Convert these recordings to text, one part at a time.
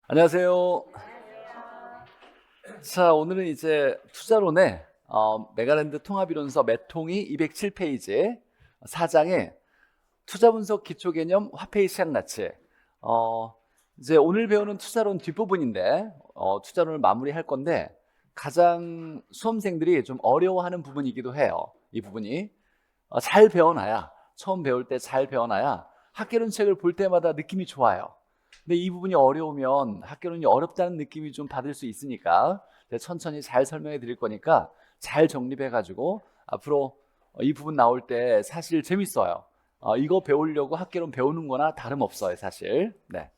안녕하세요. 자, 오늘은 이제 투자론의 메가랜드 통합이론서 매통이 207페이지 4장의 투자 분석 기초 개념 화폐의 시장 가치. 이제 오늘 배우는 투자론 뒷부분인데 투자론을 마무리할 건데 가장 수험생들이 좀 어려워하는 부분이기도 해요. 이 부분이 잘 배워놔야, 처음 배울 때 잘 배워놔야 학개론 책을 볼 때마다 느낌이 좋아요. 근데 이 부분이 어려우면 학개론이 어렵다는 느낌이 좀 받을 수 있으니까 제가 천천히 잘 설명해 드릴 거니까 잘 정립해 가지고 앞으로 이 부분 나올 때 사실 재밌어요. 이거 배우려고 학개론 배우는 거나 다름없어요, 사실. 네.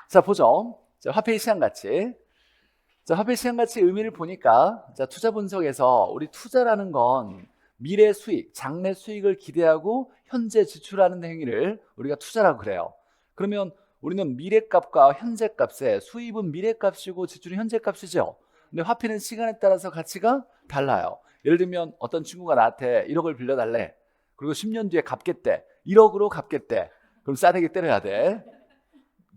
자, 보죠. 자, 화폐의 시장 가치. 자, 화폐 시장 가치 의미를 보니까, 자, 투자 분석에서 우리 투자라는 건 미래 수익, 장래 수익을 기대하고 현재 지출하는 행위를 우리가 투자라고 그래요. 그러면 우리는 미래값과 현재값에 수입은 미래값이고 지출은 현재값이죠. 근데 화폐는 시간에 따라서 가치가 달라요. 예를 들면 어떤 친구가 나한테 1억을 빌려달래. 그리고 10년 뒤에 갚겠대. 1억으로 갚겠대. 그럼 싸대기 때려야 돼.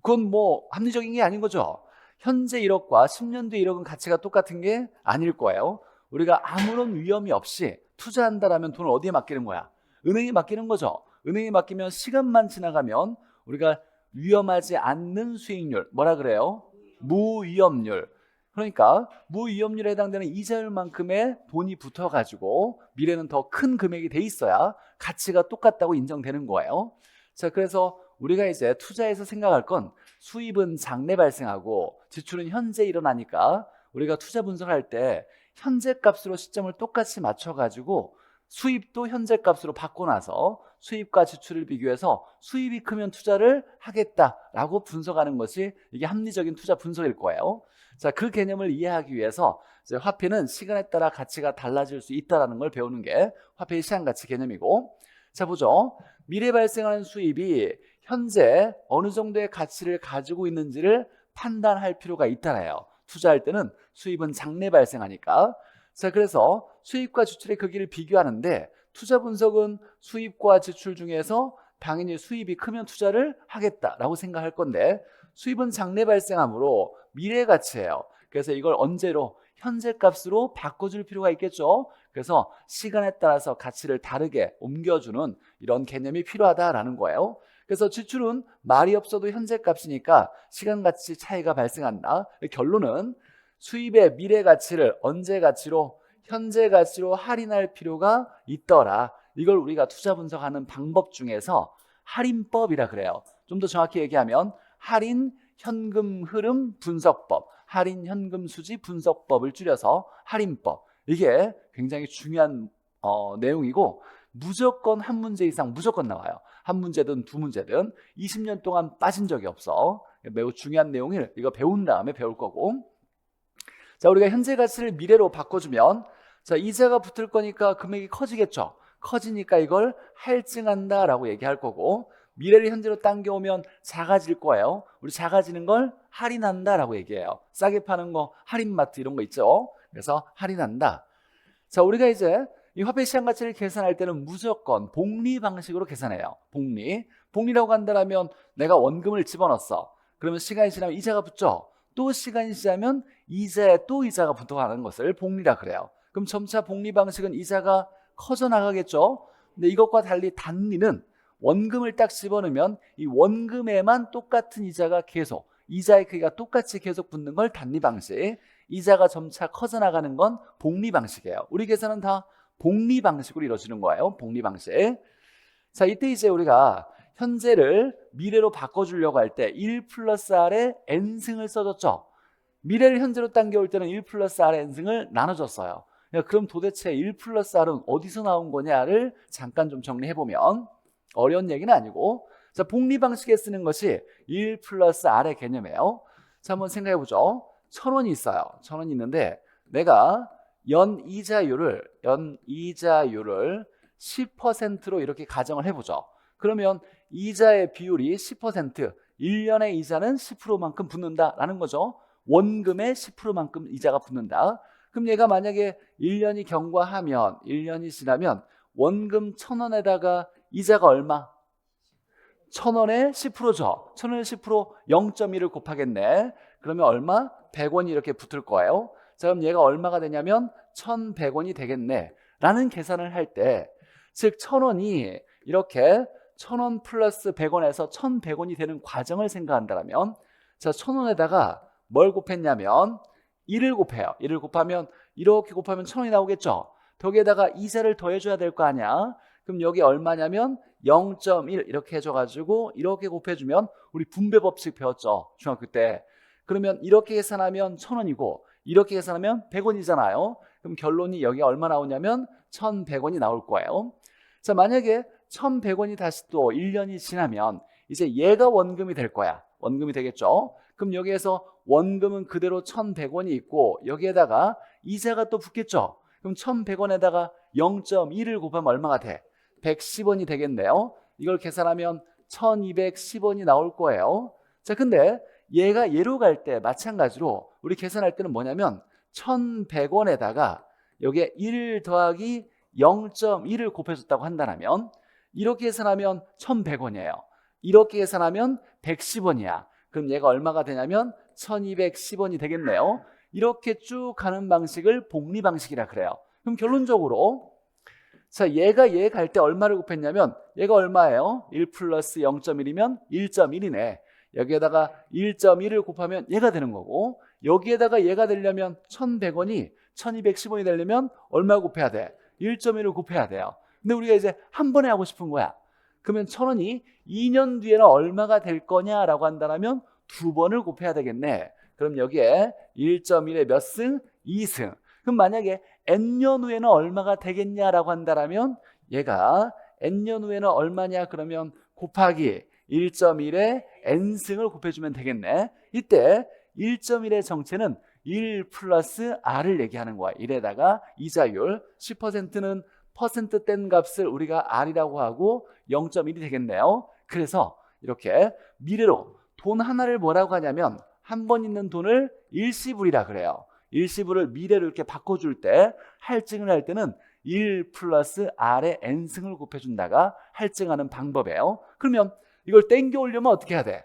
그건 뭐 합리적인 게 아닌 거죠. 현재 1억과 10년 뒤 1억은 가치가 똑같은 게 아닐 거예요. 우리가 아무런 위험이 없이 투자한다라면 돈을 어디에 맡기는 거야? 은행에 맡기는 거죠. 은행에 맡기면 시간만 지나가면 우리가 위험하지 않는 수익률, 뭐라 그래요? 무위험률. 그러니까 무위험률에 해당되는 이자율만큼의 돈이 붙어가지고 미래는 더 큰 금액이 돼 있어야 가치가 똑같다고 인정되는 거예요. 자, 그래서 우리가 이제 투자에서 생각할 건 수입은 장래 발생하고 지출은 현재 일어나니까 우리가 투자 분석할 때 현재 값으로 시점을 똑같이 맞춰가지고 수입도 현재 값으로 바꿔놔서 수입과 지출을 비교해서 수입이 크면 투자를 하겠다라고 분석하는 것이 이게 합리적인 투자 분석일 거예요. 자, 그 개념을 이해하기 위해서 이제 화폐는 시간에 따라 가치가 달라질 수 있다는 걸 배우는 게 화폐의 시장 가치 개념이고, 자, 보죠. 미래 발생하는 수입이 현재 어느 정도의 가치를 가지고 있는지를 판단할 필요가 있잖아요. 투자할 때는 수입은 장래 발생하니까. 자, 그래서 수입과 지출의 크기를 비교하는데 투자 분석은 수입과 지출 중에서 당연히 수입이 크면 투자를 하겠다라고 생각할 건데 수입은 장래 발생하므로 미래 가치예요. 그래서 이걸 언제로 현재 값으로 바꿔줄 필요가 있겠죠. 그래서 시간에 따라서 가치를 다르게 옮겨주는 이런 개념이 필요하다라는 거예요. 그래서 지출은 말이 없어도 현재 값이니까 시간 가치 차이가 발생한다. 결론은 수입의 미래 가치를 언제 가치로 현재 가치로 할인할 필요가 있더라. 이걸 우리가 투자 분석하는 방법 중에서 할인법이라 그래요. 좀 더 정확히 얘기하면 할인 현금 흐름 분석법, 할인 현금 수지 분석법을 줄여서 할인법. 이게 굉장히 중요한 내용이고 무조건 한 문제 이상 무조건 나와요. 한 문제든 두 문제든 20년 동안 빠진 적이 없어. 매우 중요한 내용을 이거 배운 다음에 배울 거고. 자, 우리가 현재 가치를 미래로 바꿔주면 자, 이자가 붙을 거니까 금액이 커지겠죠. 커지니까 이걸 할증한다라고 얘기할 거고 미래를 현재로 당겨오면 작아질 거예요. 우리 작아지는 걸 할인한다라고 얘기해요. 싸게 파는 거 할인마트 이런 거 있죠. 그래서 할인한다. 자, 우리가 이제 이 화폐 시장 가치를 계산할 때는 무조건 복리 방식으로 계산해요. 복리라고 한다면 내가 원금을 집어넣었어. 그러면 시간이 지나면 이자가 붙죠. 또 시간이 지나면 이자에 또 이자가 붙어가는 것을 복리라 그래요. 그럼 점차 복리 방식은 이자가 커져 나가겠죠. 근데 이것과 달리 단리는 원금을 딱 집어넣으면 이 원금에만 똑같은 이자가 계속, 이자의 크기가 똑같이 계속 붙는 걸 단리 방식, 이자가 점차 커져 나가는 건 복리 방식이에요. 우리 계산은 다 복리 방식으로 이루어지는 거예요. 복리 방식. 자, 이때 이제 우리가 현재를 미래로 바꿔주려고 할 때 1 플러스 R에 N승을 써줬죠. 미래를 현재로 당겨올 때는 1 플러스 R의 N승을 나눠줬어요. 그럼 도대체 1 플러스 R은 어디서 나온 거냐를 잠깐 좀 정리해보면 어려운 얘기는 아니고, 자, 복리 방식에 쓰는 것이 1 플러스 R의 개념이에요. 자, 한번 생각해보죠. 1,000원이 있어요. 1,000원이 있는데 내가 연이자율을 10%로 이렇게 가정을 해보죠. 그러면 이자의 비율이 10%, 1년의 이자는 10%만큼 붙는다라는 거죠. 원금의 10%만큼 이자가 붙는다. 그럼 얘가 만약에 1년이 경과하면 1년이 지나면 원금 1,000원에다가 이자가 얼마? 1000원에 10%죠. 1000원에 10% 0.1을 곱하겠네. 그러면 얼마? 100원이 이렇게 붙을 거예요. 자, 그럼 얘가 얼마가 되냐면 1100원이 되겠네 라는 계산을 할 때, 즉 1000원이 이렇게 1000원 플러스 100원에서 1100원이 되는 과정을 생각한다면, 자, 1000원에다가 뭘 곱했냐면 1을 곱해요. 1을 곱하면 이렇게 곱하면 1000원이 나오겠죠. 거기에다가 이자를 더해줘야 될 거 아니야. 그럼 여기 얼마냐면 0.1 이렇게 해줘가지고 이렇게 곱해주면, 우리 분배 법칙 배웠죠, 중학교 때. 그러면 이렇게 계산하면 1000원이고 이렇게 계산하면 100원이잖아요. 그럼 결론이 여기 얼마 나오냐면 1100원이 나올 거예요. 자, 만약에 1100원이 다시 또 1년이 지나면 이제 얘가 원금이 될 거야. 원금이 되겠죠. 그럼 여기에서 원금은 그대로 1100원이 있고 여기에다가 이자가 또 붙겠죠. 그럼 1100원에다가 0.1을 곱하면 얼마가 돼? 110원이 되겠네요. 이걸 계산하면 1210원이 나올 거예요. 자, 근데 얘가 얘로 갈 때 마찬가지로 우리 계산할 때는 뭐냐면 1100원에다가 여기에 1 더하기 0.1을 곱해줬다고 한다면, 이렇게 계산하면 1100원이에요. 이렇게 계산하면 110원이야. 그럼 얘가 얼마가 되냐면 1210원이 되겠네요. 이렇게 쭉 가는 방식을 복리 방식이라 그래요. 그럼 결론적으로, 자, 얘가 얘 갈 때 얼마를 곱했냐면 얘가 얼마예요? 1 플러스 0.1이면 1.1이네. 여기에다가 1.1을 곱하면 얘가 되는 거고, 여기에다가 얘가 되려면 1100원이 1210원이 되려면 얼마 곱해야 돼? 1.1을 곱해야 돼요. 근데 우리가 이제 한 번에 하고 싶은 거야. 그러면 1000원이 2년 뒤에는 얼마가 될 거냐라고 한다면 두 번을 곱해야 되겠네. 그럼 여기에 1.1에 몇 승? 2승. 그럼 만약에 n년 후에는 얼마가 되겠냐라고 한다면 얘가 n년 후에는 얼마냐 그러면 곱하기 1.1에 n승을 곱해주면 되겠네. 이때 1.1의 정체는 1 플러스 r을 얘기하는 거야. 1에다가 이자율 10%는 퍼센트 뗀 값을 우리가 r이라고 하고 0.1이 되겠네요. 그래서 이렇게 미래로 돈 하나를 뭐라고 하냐면 한 번 있는 돈을 일시불이라 그래요. 일시불을 미래로 이렇게 바꿔줄 때, 할증을 할 때는 1 플러스 r의 n승을 곱해준다가 할증하는 방법이에요. 그러면 이걸 땡겨 오려면 어떻게 해야 돼?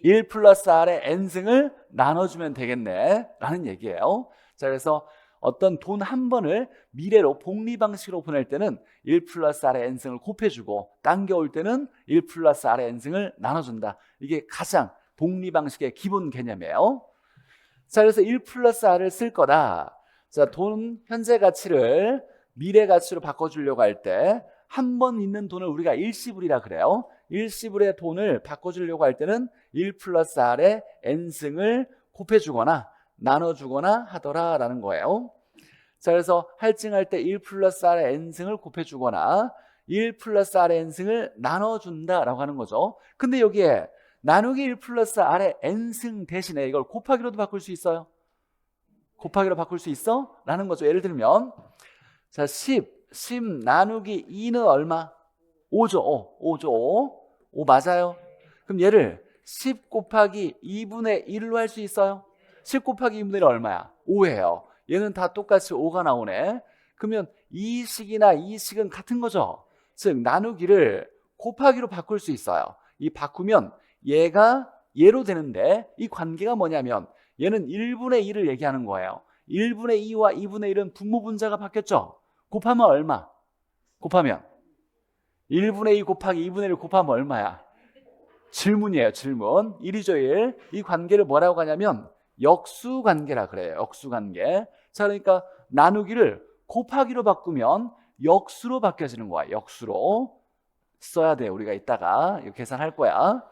1 플러스 r의 n승을 나눠주면 되겠네 라는 얘기예요. 자, 그래서 어떤 돈 한 번을 미래로 복리 방식으로 보낼 때는 1 플러스 r의 n승을 곱해주고, 당겨올 때는 1 플러스 r의 n승을 나눠준다. 이게 가장 복리 방식의 기본 개념이에요. 자, 그래서 1 플러스 r을 쓸 거다. 자, 돈 현재 가치를 미래 가치로 바꿔주려고 할 때 한 번 있는 돈을 우리가 일시불이라 그래요. 일시불의 돈을 바꿔주려고 할 때는 1 플러스 r의 n승을 곱해주거나 나눠주거나 하더라라는 거예요. 자, 그래서 할증할 때 1 플러스 r의 n승을 곱해주거나 1 플러스 r의 n승을 나눠준다라고 하는 거죠. 근데 여기에 나누기 1 플러스 r의 n승 대신에 이걸 곱하기로도 바꿀 수 있어요. 곱하기로 바꿀 수 있어? 라는 거죠. 예를 들면, 자, 10 나누기 2는 얼마? 5죠. 5죠. 5 맞아요. 그럼 얘를 10 곱하기 2분의 1로 할 수 있어요? 10 곱하기 2분의 1은 얼마야? 5예요. 얘는 다 똑같이 5가 나오네. 그러면 이 식이나 이 식은 같은 거죠. 즉 나누기를 곱하기로 바꿀 수 있어요. 이 바꾸면 얘가 얘로 되는데, 이 관계가 뭐냐면 얘는 1분의 1을 얘기하는 거예요. 1분의 2와 2분의 1은 분모 분자가 바뀌었죠. 곱하면 얼마? 곱하면 1분의 2 곱하기 2분의 1 곱하면 얼마야? 질문이에요. 질문. 1이죠 1. 이 관계를 뭐라고 하냐면 역수관계라 그래요. 역수관계. 자, 그러니까 나누기를 곱하기로 바꾸면 역수로 바뀌어지는 거야. 역수로 써야 돼. 우리가 이따가 이거 계산할 거야.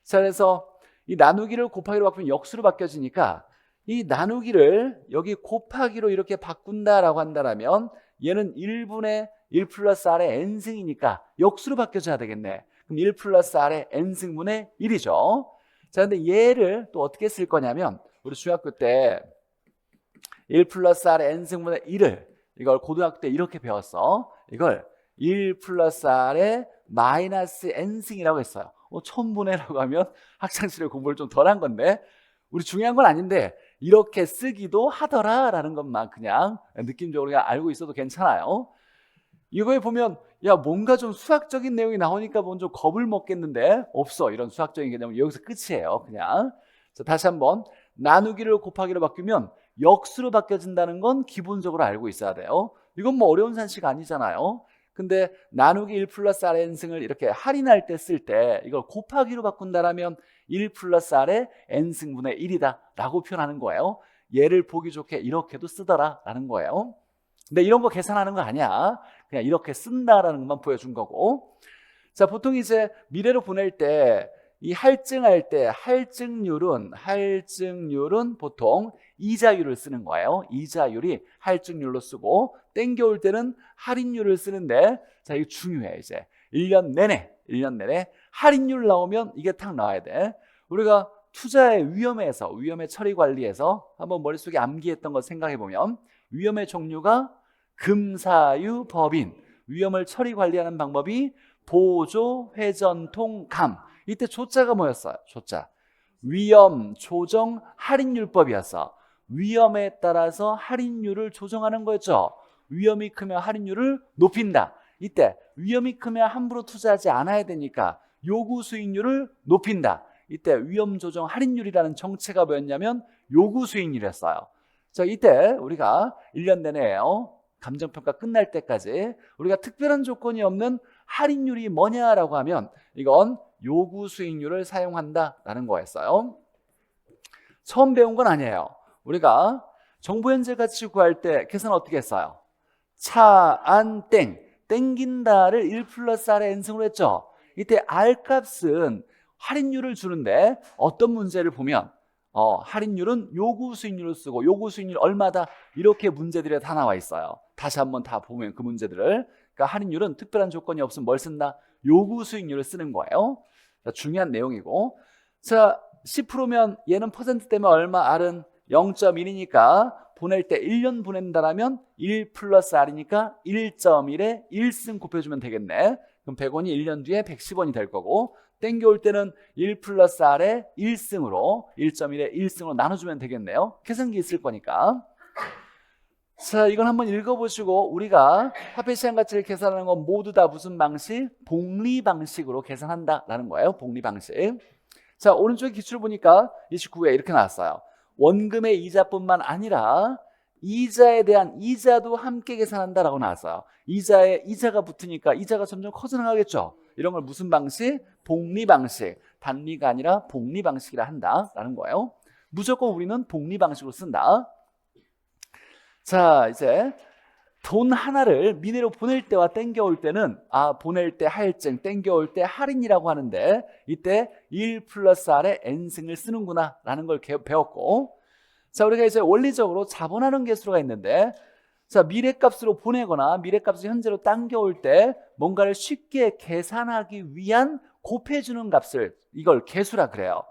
자, 그래서 이 나누기를 곱하기로 바꾸면 역수로 바뀌어지니까 이 나누기를 여기 곱하기로 이렇게 바꾼다라고 한다면 얘는 1분의 1 플러스 r의 n승이니까 역수로 바뀌어져야 되겠네. 그럼 1 플러스 r의 n승분의 1이죠. 자, 근데 얘를 또 어떻게 쓸 거냐면 우리 중학교 때 1 플러스 r의 n승분의 1을 이걸 고등학교 때 이렇게 배웠어. 이걸 1 플러스 r의 마이너스 n승이라고 했어요. 천분해라고 하면 학창시절 공부를 좀 덜 한 건데, 우리 중요한 건 아닌데 이렇게 쓰기도 하더라라는 것만 그냥 느낌적으로 그냥 알고 있어도 괜찮아요. 이거에 보면 야 뭔가 좀 수학적인 내용이 나오니까 뭔 좀 겁을 먹겠는데 없어. 이런 수학적인 개념은 여기서 끝이에요. 그냥. 자, 다시 한번 나누기를 곱하기로 바뀌면 역수로 바뀌어진다는 건 기본적으로 알고 있어야 돼요. 이건 뭐 어려운 산식 아니잖아요. 근데 나누기 1 플러스 R의 n승을 이렇게 할인할 때 쓸 때 이걸 곱하기로 바꾼다라면 1 플러스 R의 n승분의 1이다 라고 표현하는 거예요. 얘를 보기 좋게 이렇게도 쓰더라 라는 거예요. 근데 이런 거 계산하는 거 아니야. 그냥 이렇게 쓴다라는 것만 보여준 거고. 자, 보통 이제 미래로 보낼 때 이 할증할 때 할증률은 보통 이자율을 쓰는 거예요. 이자율이 할증률로 쓰고 땡겨올 때는 할인율을 쓰는데 자, 이거 중요해. 이제 1년 내내 할인율 나오면 이게 딱 나와야 돼. 우리가 투자의 위험의 처리 관리에서 한번 머릿속에 암기했던 거 생각해 보면 위험의 종류가 금사유 법인, 위험을 처리 관리하는 방법이 보조, 회전통, 감. 이때 조자가 뭐였어요? 조자. 위험, 조정, 할인율법이었어. 위험에 따라서 할인율을 조정하는 거였죠. 위험이 크면 할인율을 높인다. 이때 위험이 크면 함부로 투자하지 않아야 되니까 요구 수익률을 높인다. 이때 위험 조정 할인율이라는 정체가 뭐였냐면 요구 수익률이었어요. 자, 이때 우리가 1년 내내 감정평가 끝날 때까지 우리가 특별한 조건이 없는 할인율이 뭐냐라고 하면 이건 요구 수익률을 사용한다라는 거였어요. 처음 배운 건 아니에요. 우리가 정보 현재 가치 구할 때 계산 어떻게 했어요? 차, 안, 땡긴다를 1 플러스 R의 n승으로 했죠. 이때 R 값은 할인율을 주는데 어떤 문제를 보면 할인율은 요구 수익률을 쓰고 요구 수익률 얼마다 이렇게 문제들이 다 나와 있어요. 다시 한번 다 보면 그 문제들을 그러니까 할인율은 특별한 조건이 없으면 뭘 쓴다? 요구 수익률을 쓰는 거예요. 자, 중요한 내용이고 자 10%면 얘는 퍼센트 때문에 얼마? R은 0.1이니까 보낼 때 1년 보낸다라면 1 플러스 R이니까 1.1에 1승 곱해주면 되겠네. 그럼 100원이 1년 뒤에 110원이 될 거고 땡겨올 때는 1 플러스 R에 1승으로 1.1에 1승으로 나눠주면 되겠네요. 계산기 있을 거니까. 자, 이건 한번 읽어보시고 우리가 화폐 시장 가치를 계산하는 건 모두 다 무슨 방식? 복리 방식으로 계산한다라는 거예요. 복리 방식. 자, 오른쪽에 기출을 보니까 29에 이렇게 나왔어요. 원금의 이자뿐만 아니라 이자에 대한 이자도 함께 계산한다라고 나왔어요. 이자에 이자가 붙으니까 이자가 점점 커져 나가겠죠. 이런 걸 무슨 방식? 복리 방식. 단리가 아니라 복리 방식이라 한다라는 거예요. 무조건 우리는 복리 방식으로 쓴다. 자, 이제 돈 하나를 미래로 보낼 때와 땡겨올 때는 보낼 때 할증, 땡겨올 때 할인이라고 하는데 이때 1 플러스 R의 n승을 쓰는구나 라는 걸 배웠고 자, 우리가 이제 원리적으로 자본하는 개수가 있는데 자, 미래값으로 보내거나 미래값을 현재로 당겨올 때 뭔가를 쉽게 계산하기 위한 곱해주는 값을 이걸 개수라 그래요.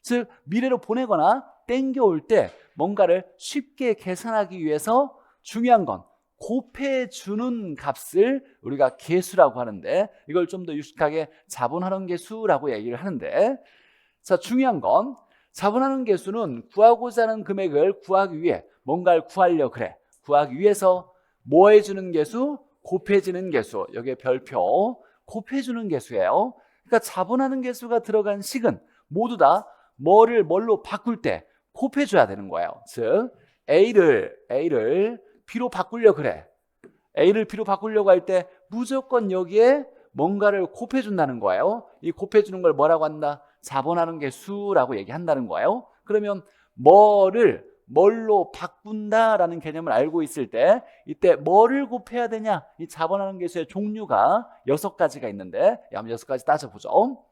즉 미래로 보내거나 땡겨올 때 뭔가를 쉽게 계산하기 위해서 중요한 건 곱해주는 값을 우리가 계수라고 하는데 이걸 좀 더 유식하게 자본환원 계수라고 얘기를 하는데 자, 중요한 건 자본환원 계수는 구하고자 하는 금액을 구하기 위해 뭔가를 구하려고 그래. 구하기 위해서 뭐 해주는 계수? 곱해지는 계수. 여기에 별표 곱해주는 계수예요. 그러니까 자본하는 계수가 들어간 식은 모두 다 뭐를 뭘로 바꿀 때 곱해줘야 되는 거예요. 즉 A를 B로 바꾸려고 그래. A를 B로 바꾸려고 할 때 무조건 여기에 뭔가를 곱해준다는 거예요. 이 곱해주는 걸 뭐라고 한다? 자본하는 계수라고 얘기한다는 거예요. 그러면 뭐를 뭘로 바꾼다라는 개념을 알고 있을 때 이때 뭐를 곱해야 되냐? 이 자본하는 계수의 종류가 6가지가 있는데 한번 6가지 따져보죠.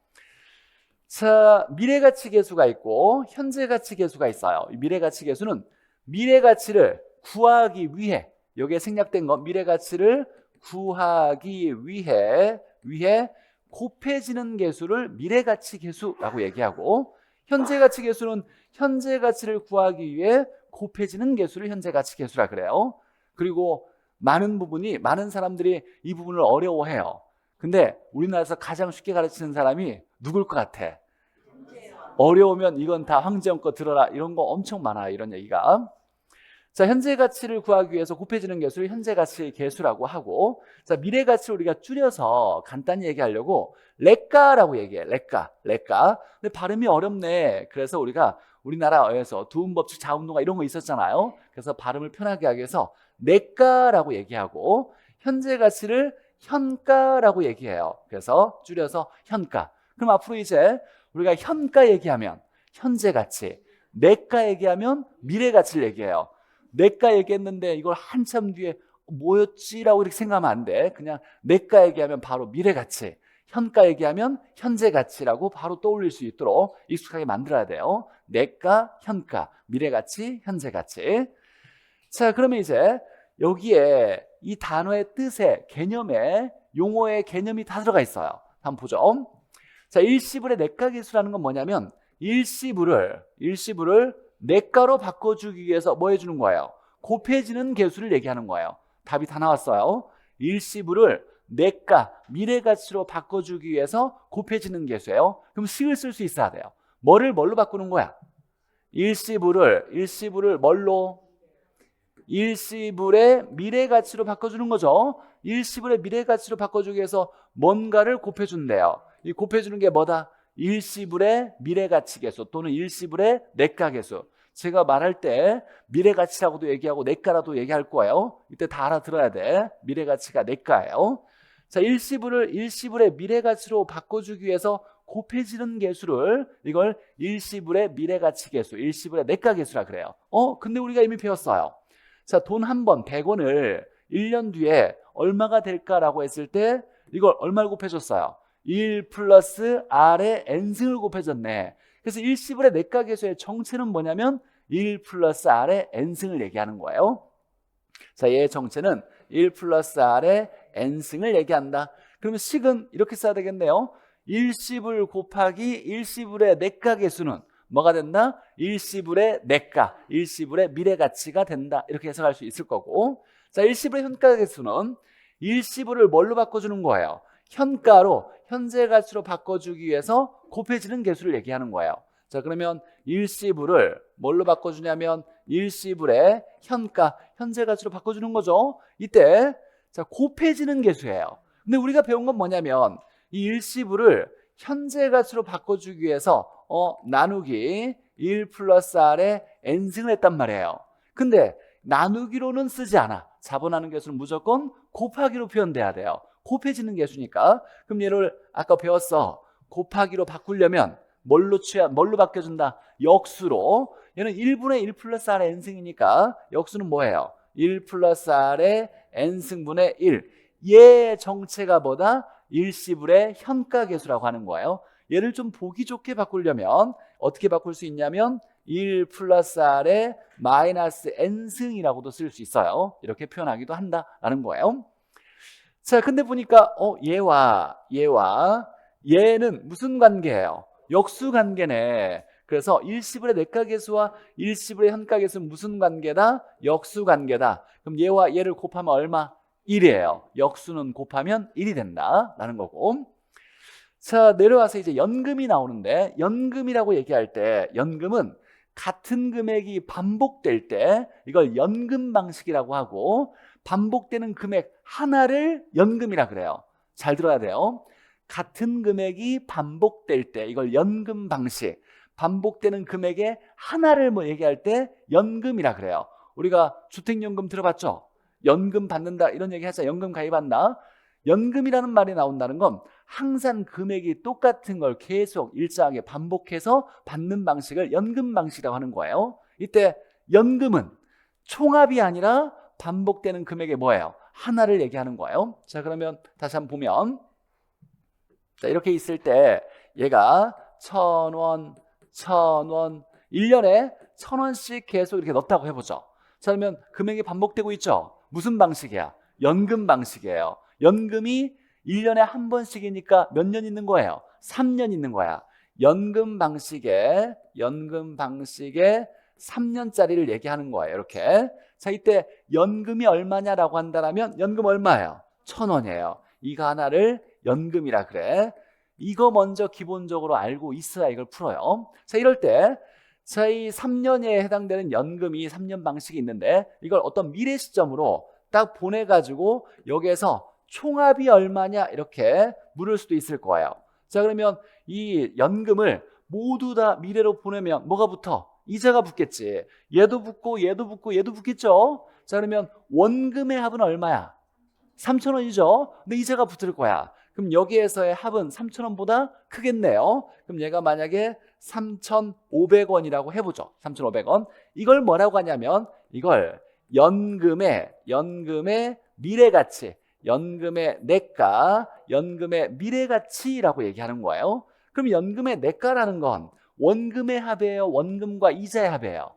자, 미래가치 계수가 있고 현재가치 계수가 있어요. 이 미래가치 계수는 미래가치를 구하기 위해 여기에 생략된 거 미래가치를 구하기 위해 곱해지는 계수를 미래가치 계수라고 얘기하고 현재가치 계수는 현재가치를 구하기 위해 곱해지는 계수를 현재가치 계수라 그래요. 그리고 많은 사람들이 이 부분을 어려워해요. 근데 우리나라에서 가장 쉽게 가르치는 사람이 누굴 것 같아? 어려우면 이건 다 황재영 거 들어라 이런 거 엄청 많아요. 이런 얘기가. 자, 현재 가치를 구하기 위해서 곱해지는 개수를 현재 가치 계수라고 하고, 자, 미래 가치를 우리가 줄여서 간단히 얘기하려고 래가라고 얘기해. 래가. 근데 발음이 어렵네. 그래서 우리가 우리나라에서 두음법칙, 자음동화 이런 거 있었잖아요. 그래서 발음을 편하게 하기 위해서 래가라고 얘기하고, 현재 가치를 현가라고 얘기해요. 그래서 줄여서 현가. 그럼 앞으로 이제 우리가 현가 얘기하면 현재 가치, 내가 얘기하면 미래 가치를 얘기해요. 내가 얘기했는데 이걸 한참 뒤에 뭐였지라고 이렇게 생각하면 안 돼. 그냥 내가 얘기하면 바로 미래 가치, 현가 얘기하면 현재 가치라고 바로 떠올릴 수 있도록 익숙하게 만들어야 돼요. 내가, 현가, 미래 가치, 현재 가치. 자, 그러면 이제 여기에 이 단어의 뜻에, 개념에, 용어의 개념이 다 들어가 있어요. 한번 보죠. 자, 일시불의 내가 계수라는 건 뭐냐면 일시불을 내가로 바꿔주기 위해서 뭐 해주는 거예요? 곱해지는 개수를 얘기하는 거예요. 답이 다 나왔어요. 일시불을 내가, 미래가치로 바꿔주기 위해서 곱해지는 개수예요. 그럼 식을 쓸 수 있어야 돼요. 뭐를 뭘로 바꾸는 거야? 일시불을 뭘로? 일시불의 미래가치로 바꿔주는 거죠. 일시불의 미래가치로 바꿔주기 위해서 뭔가를 곱해준대요. 이 곱해주는 게 뭐다? 일시불의 미래가치 계수 또는 일시불의 내가 계수. 제가 말할 때 미래가치라고도 얘기하고 내가라도 얘기할 거예요. 이때 다 알아들어야 돼. 미래가치가 내가예요. 자, 일시불의 미래가치로 바꿔주기 위해서 곱해지는 개수를 이걸 일시불의 미래가치 계수, 일시불의 내가 계수라 그래요. 근데 우리가 이미 배웠어요. 자, 돈 한 번 100원을 1년 뒤에 얼마가 될까라고 했을 때 이걸 얼마를 곱해줬어요? 1 플러스 R의 N승을 곱해줬네. 그래서 일시불의 내가 계수의 정체는 뭐냐면 1 플러스 R의 N승을 얘기하는 거예요. 자, 얘의 정체는 1 플러스 R의 N승을 얘기한다. 그러면 식은 이렇게 써야 되겠네요. 일시불 곱하기 일시불의 내가 계수는 뭐가 된다? 일시불의 내가, 일시불의 미래가치가 된다. 이렇게 해석할 수 있을 거고, 자, 일시불의 현가 계수는 일시불을 뭘로 바꿔주는 거예요? 현가로, 현재 가치로 바꿔주기 위해서 곱해지는 개수를 얘기하는 거예요. 자, 그러면 일시불을 뭘로 바꿔주냐면 일시불의 현가, 현재 가치로 바꿔주는 거죠. 이때 자, 곱해지는 개수예요. 근데 우리가 배운 건 뭐냐면 이 일시불을 현재 가치로 바꿔주기 위해서 나누기 1 플러스 R의 N승을 했단 말이에요. 근데 나누기로는 쓰지 않아. 자본하는 개수는 무조건 곱하기로 표현돼야 돼요. 곱해지는 개수니까. 그럼 얘를 아까 배웠어. 곱하기로 바꾸려면 뭘로 바뀌어준다? 역수로. 얘는 1분의 1 플러스 R의 N승이니까 역수는 뭐예요? 1 플러스 R의 N승분의 1. 얘의 정체가 뭐다? 일시불의 현가 계수라고 하는 거예요. 얘를 좀 보기 좋게 바꾸려면 어떻게 바꿀 수 있냐면 1 플러스 R의 마이너스 N승이라고도 쓸 수 있어요. 이렇게 표현하기도 한다라는 거예요. 자, 근데 보니까 얘는 무슨 관계예요? 역수 관계네. 그래서 일시불의 내가 계수와 일시불의 현가 계수는 무슨 관계다? 역수 관계다. 그럼 얘와 얘를 곱하면 얼마? 1이에요. 역수는 곱하면 1이 된다라는 거고. 자, 내려와서 이제 연금이 나오는데, 연금이라고 얘기할 때 연금은 같은 금액이 반복될 때 이걸 연금 방식이라고 하고, 반복되는 금액 하나를 연금이라 그래요. 잘 들어야 돼요. 같은 금액이 반복될 때 이걸 연금 방식, 반복되는 금액의 하나를 얘기할 때 연금이라 그래요. 우리가 주택연금 들어봤죠? 연금 받는다 이런 얘기 하자. 연금 가입한다. 연금이라는 말이 나온다는 건 항상 금액이 똑같은 걸 계속 일정하게 반복해서 받는 방식을 연금 방식이라고 하는 거예요. 이때 연금은 총합이 아니라 반복되는 금액의 뭐예요? 하나를 얘기하는 거예요. 자, 그러면 다시 한번 보면, 자, 이렇게 있을 때 얘가 1,000원 1년에 1,000원씩 계속 이렇게 넣었다고 해보죠. 자, 그러면 금액이 반복되고 있죠. 무슨 방식이야? 연금 방식이에요. 연금이 1년에 한 번씩이니까 몇 년 있는 거예요? 3년 있는 거야. 연금 방식에 3년짜리를 얘기하는 거예요. 이렇게. 자, 이때 연금이 얼마냐라고 한다면 연금 얼마예요? 1,000원이에요. 이거 하나를 연금이라 그래. 이거 먼저 기본적으로 알고 있어야 이걸 풀어요. 자, 이럴 때 자, 이 3년에 해당되는 연금이 3년 방식이 있는데 이걸 어떤 미래 시점으로 딱 보내가지고 여기에서 총합이 얼마냐 이렇게 물을 수도 있을 거예요. 자, 그러면 이 연금을 모두 다 미래로 보내면 뭐가 붙어? 이자가 붙겠지. 얘도 붙고 얘도 붙고 얘도 붙겠죠. 자, 그러면 원금의 합은 얼마야? 3,000원이죠. 근데 이자가 붙을 거야. 그럼 여기에서의 합은 3,000원보다 크겠네요. 그럼 얘가 만약에 3,500원이라고 해보죠. 3,500원. 이걸 뭐라고 하냐면 이걸 연금의 미래가치, 연금의 내가, 연금의 미래가치라고 얘기하는 거예요. 그럼 연금의 내가라는 건 원금의 합이에요? 원금과 이자의 합이에요?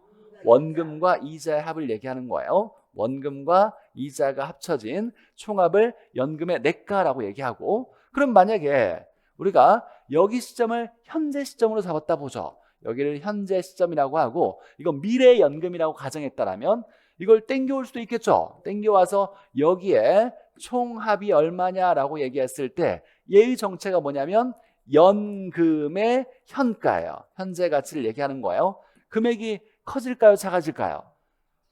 원금과 이자의 합을 얘기하는 거예요. 원금과 이자가 합쳐진 총합을 연금의 내가라고 얘기하고, 그럼 만약에 우리가 여기 시점을 현재 시점으로 잡았다 보죠. 여기를 현재 시점이라고 하고 이건 미래 연금이라고 가정했다라면 이걸 땡겨올 수도 있겠죠. 땡겨와서 여기에 총합이 얼마냐라고 얘기했을 때 얘의 정체가 뭐냐면 연금의 현가예요. 현재 가치를 얘기하는 거예요. 금액이 커질까요? 작아질까요?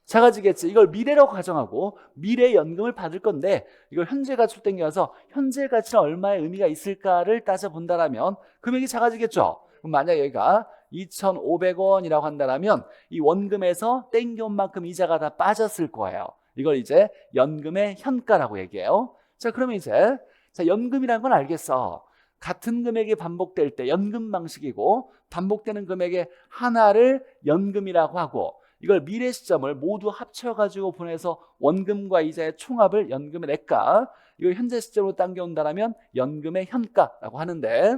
작아지겠지. 이걸 미래라고 가정하고 미래 연금을 받을 건데 이걸 현재 가치로 땡겨서 현재 가치는 얼마의 의미가 있을까를 따져본다라면 금액이 작아지겠죠. 그럼 만약 여기가 2,500원이라고 한다면 이 원금에서 땡겨온 만큼 이자가 다 빠졌을 거예요. 이걸 이제 연금의 현가라고 얘기해요. 자, 그러면 이제 연금이라는 건 알겠어. 같은 금액이 반복될 때 연금 방식이고 반복되는 금액의 하나를 연금이라고 하고 이걸 미래 시점을 모두 합쳐가지고 보내서 원금과 이자의 총합을 연금의 내가, 이걸 현재 시점으로 당겨온다면 연금의 현가라고 하는데,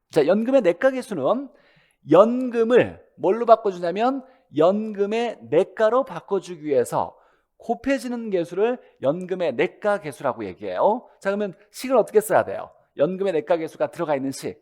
자, 연금의 내가 계수는 연금을 뭘로 바꿔주냐면 연금의 내가로 바꿔주기 위해서 곱해지는 계수를 연금의 내가 계수라고 얘기해요. 자, 그러면 식을 어떻게 써야 돼요? 연금의 내가 계수가 들어가 있는 식.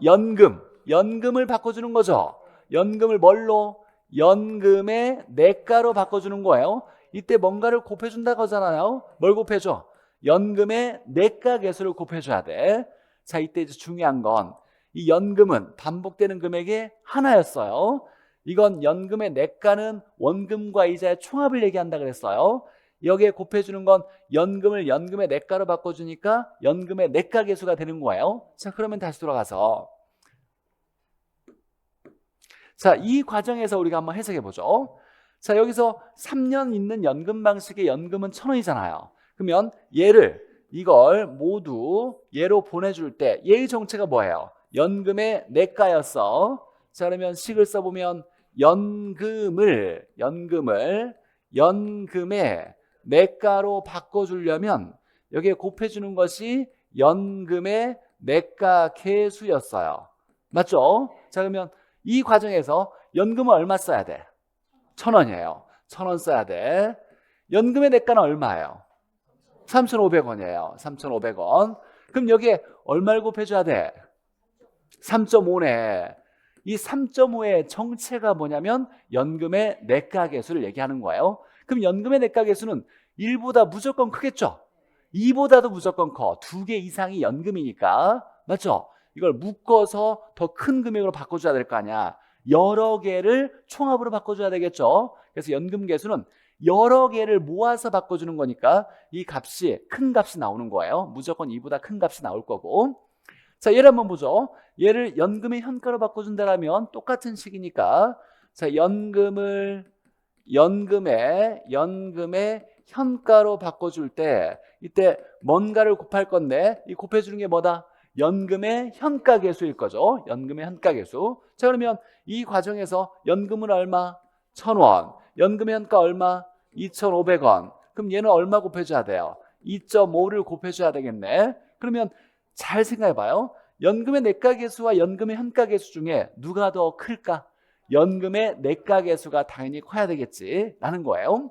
연금을 바꿔주는 거죠. 연금을 뭘로? 연금의 내가로 바꿔주는 거예요. 이때 뭔가를 곱해준다고 하잖아요. 뭘 곱해줘? 연금의 내가 계수를 곱해줘야 돼. 자, 이때 이제 중요한 건 이 연금은 반복되는 금액의 하나였어요. 이건 연금의 내가는 원금과 이자의 총합을 얘기한다 그랬어요. 여기에 곱해주는 건 연금을 연금의 내가로 바꿔주니까 연금의 내가 계수가 되는 거예요. 자, 그러면 다시 돌아가서 자, 이 과정에서 우리가 한번 해석해 보죠. 자, 여기서 3년 있는 연금 방식의 연금은 1,000원이잖아요. 그러면 이걸 모두 얘로 보내줄 때 얘의 정체가 뭐예요? 연금의 내가였어. 자, 그러면 식을 써보면 연금의 내가로 바꿔주려면 여기에 곱해주는 것이 연금의 내가 계수였어요. 맞죠? 자, 그러면 이 과정에서 연금은 얼마 써야 돼? 1,000원이에요. 1,000원 써야 돼. 연금의 내가는 얼마예요? 3,500원이에요. 3,500원. 그럼 여기에 얼마를 곱해줘야 돼? 3.5네. 이 3.5의 정체가 뭐냐면 연금의 내가 계수를 얘기하는 거예요. 그럼 연금의 내가 계수는 1보다 무조건 크겠죠? 2보다도 무조건 커. 2개 이상이 연금이니까. 맞죠? 이걸 묶어서 더 큰 금액으로 바꿔줘야 될 거 아니야. 여러 개를 총합으로 바꿔줘야 되겠죠. 그래서 연금 계수는 여러 개를 모아서 바꿔주는 거니까 이 값이 큰 값이 나오는 거예요. 무조건 2보다 큰 값이 나올 거고. 자, 얘를 한번 보죠. 얘를 연금의 현가로 바꿔준다면 똑같은 식이니까 자, 연금의 현가로 바꿔줄 때 이때 뭔가를 곱할 건데 이 곱해주는 게 뭐다? 연금의 현가 계수일 거죠. 연금의 현가 계수. 자, 그러면 이 과정에서 연금은 얼마? 1,000원. 연금의 현가 얼마? 2,500원. 그럼 얘는 얼마 곱해줘야 돼요? 2.5를 곱해줘야 되겠네. 그러면 잘 생각해봐요. 연금의 내가 계수와 연금의 현가 계수 중에 누가 더 클까? 연금의 내가 계수가 당연히 커야 되겠지 라는 거예요.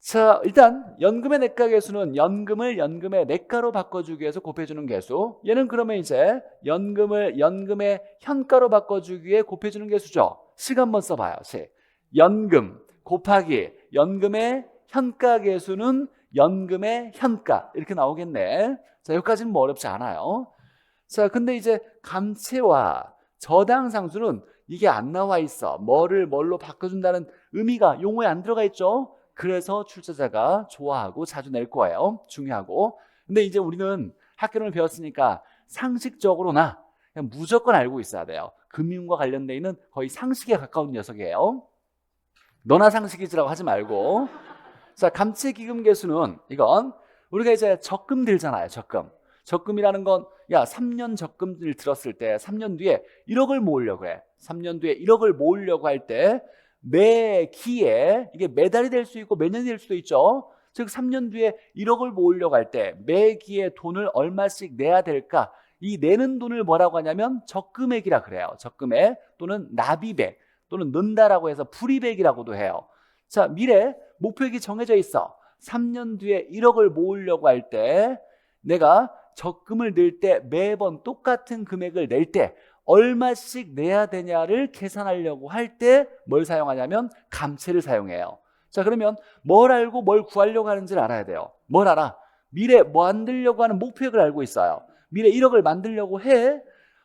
자, 일단 연금의 내가 계수는 연금을 연금의 내가로 바꿔주기 위해서 곱해주는 계수. 얘는 그러면 이제 연금을 연금의 현가로 바꿔주기 위해 곱해주는 계수죠. 식 한번 써봐요. 식. 연금 곱하기 연금의 현가 계수는 연금의 현가 이렇게 나오겠네. 자, 여기까지는 뭐 어렵지 않아요. 자, 근데 이제 감채와 저당상수는 이게 안 나와 있어. 뭐를 뭘로 바꿔준다는 의미가 용어에 안 들어가 있죠. 그래서 출제자가 좋아하고 자주 낼 거예요. 중요하고. 근데 이제 우리는 학교를 배웠으니까 상식적으로나 그냥 무조건 알고 있어야 돼요. 금융과 관련돼 있는 거의 상식에 가까운 녀석이에요. 너나 상식이지라고 하지 말고. 자, 감채기금계수는 이건 우리가 이제 적금 들잖아요. 적금이라는 건 야 3년 적금을 들었을 때 3년 뒤에 1억을 모으려고 해. 3년 뒤에 1억을 모으려고 할 때 매 기에 이게 매달이 될 수 있고 매년이 될 수도 있죠. 즉 3년 뒤에 1억을 모으려고 할 때 매 기에 돈을 얼마씩 내야 될까? 이 내는 돈을 뭐라고 하냐면 적금액이라 그래요. 적금액 또는 납입액 또는 넣는다라고 해서 불입액이라고도 해요. 자, 미래 목표액이 정해져 있어. 3년 뒤에 1억을 모으려고 할 때 내가 적금을 넣을 때 매번 똑같은 금액을 낼 때 얼마씩 내야 되냐를 계산하려고 할 때 뭘 사용하냐면 감채를 사용해요. 자, 그러면 뭘 알고 뭘 구하려고 하는지를 알아야 돼요. 뭘 알아? 미래 만들려고 하는 목표액을 알고 있어요. 미래 1억을 만들려고 해.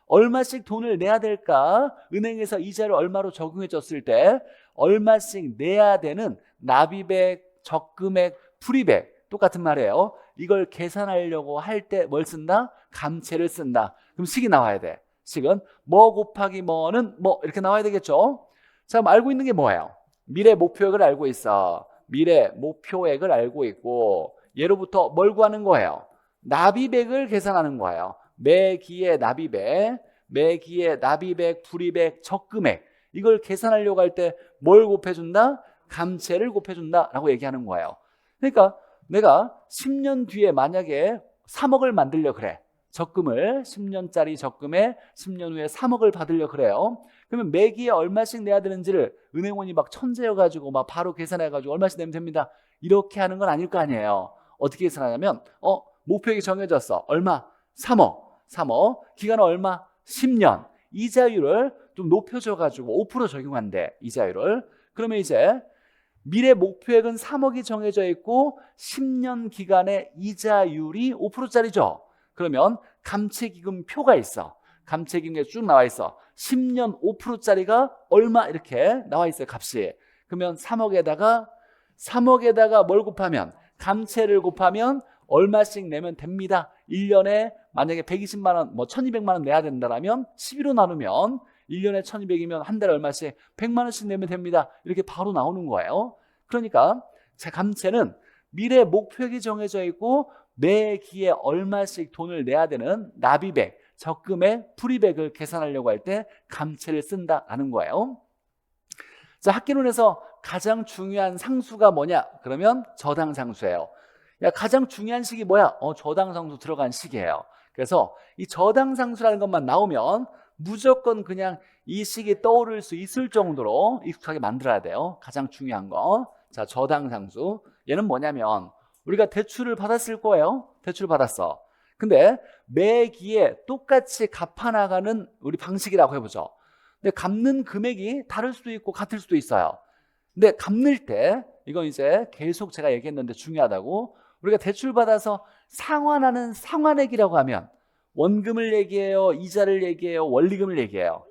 얼마씩 돈을 내야 될까? 은행에서 이자를 얼마로 적용해 줬을 때 얼마씩 내야 되는 납입액, 적금액, 불입액 똑같은 말이에요. 이걸 계산하려고 할 때 뭘 쓴다? 감채를 쓴다. 그럼 식이 나와야 돼. 식은 뭐 곱하기 뭐는 뭐 이렇게 나와야 되겠죠. 자, 그럼 알고 있는 게 뭐예요? 미래 목표액을 알고 있어. 미래 목표액을 알고 있고 예로부터 뭘 구하는 거예요? 납입액을 계산하는 거예요. 매기의 납입액, 매기의 납입액, 불입액, 적금액 이걸 계산하려고 할 때 뭘 곱해준다? 감채를 곱해준다라고 얘기하는 거예요. 그러니까 내가 10년 뒤에 만약에 3억을 만들려 그래. 적금을 10년짜리 적금에 10년 후에 3억을 받으려 그래요. 그러면 매기에 얼마씩 내야 되는지를 은행원이 막 천재여가지고 막 바로 계산해가지고 얼마씩 내면 됩니다. 이렇게 하는 건 아닐 거 아니에요. 어떻게 계산하냐면 목표액이 정해졌어. 얼마? 3억. 기간은 얼마? 10년. 이자율을 좀 높여줘가지고 5% 적용한대. 이자율을. 그러면 이제 미래 목표액은 3억이 정해져 있고 10년 기간의 이자율이 5%짜리죠. 그러면 감채기금표가 있어. 감채기금에 쭉 나와 있어. 10년 5%짜리가 얼마 이렇게 나와 있어요. 값이. 그러면 3억에다가 뭘 곱하면 감채를 곱하면 얼마씩 내면 됩니다. 1년에 만약에 120만 원, 뭐 1200만 원 내야 된다라면 12로 나누면 1년에 1200이면 한 달에 얼마씩 100만 원씩 내면 됩니다. 이렇게 바로 나오는 거예요. 그러니까 제 감채는 미래 목표액이 정해져 있고 매 기에 얼마씩 돈을 내야 되는 납입액, 적금액, 불입액을 계산하려고 할 때 감채를 쓴다라는 거예요. 자, 학기론에서 가장 중요한 상수가 뭐냐? 그러면 저당상수예요. 야, 가장 중요한 식이 뭐야? 저당상수 들어간 식이에요. 그래서 이 저당상수라는 것만 나오면 무조건 그냥 이 식이 떠오를 수 있을 정도로 익숙하게 만들어야 돼요. 가장 중요한 거. 자, 저당상수. 얘는 뭐냐면 우리가 대출을 받았을 거예요. 대출 받았어. 근데 매기에 똑같이 갚아나가는 우리 방식이라고 해보죠. 근데 갚는 금액이 다를 수도 있고 같을 수도 있어요. 근데 갚는 때 이건 이제 계속 제가 얘기했는데 중요하다고 우리가 대출 받아서 상환하는 상환액이라고 하면 원금을 얘기해요? 이자를 얘기해요? 원리금을 얘기해요?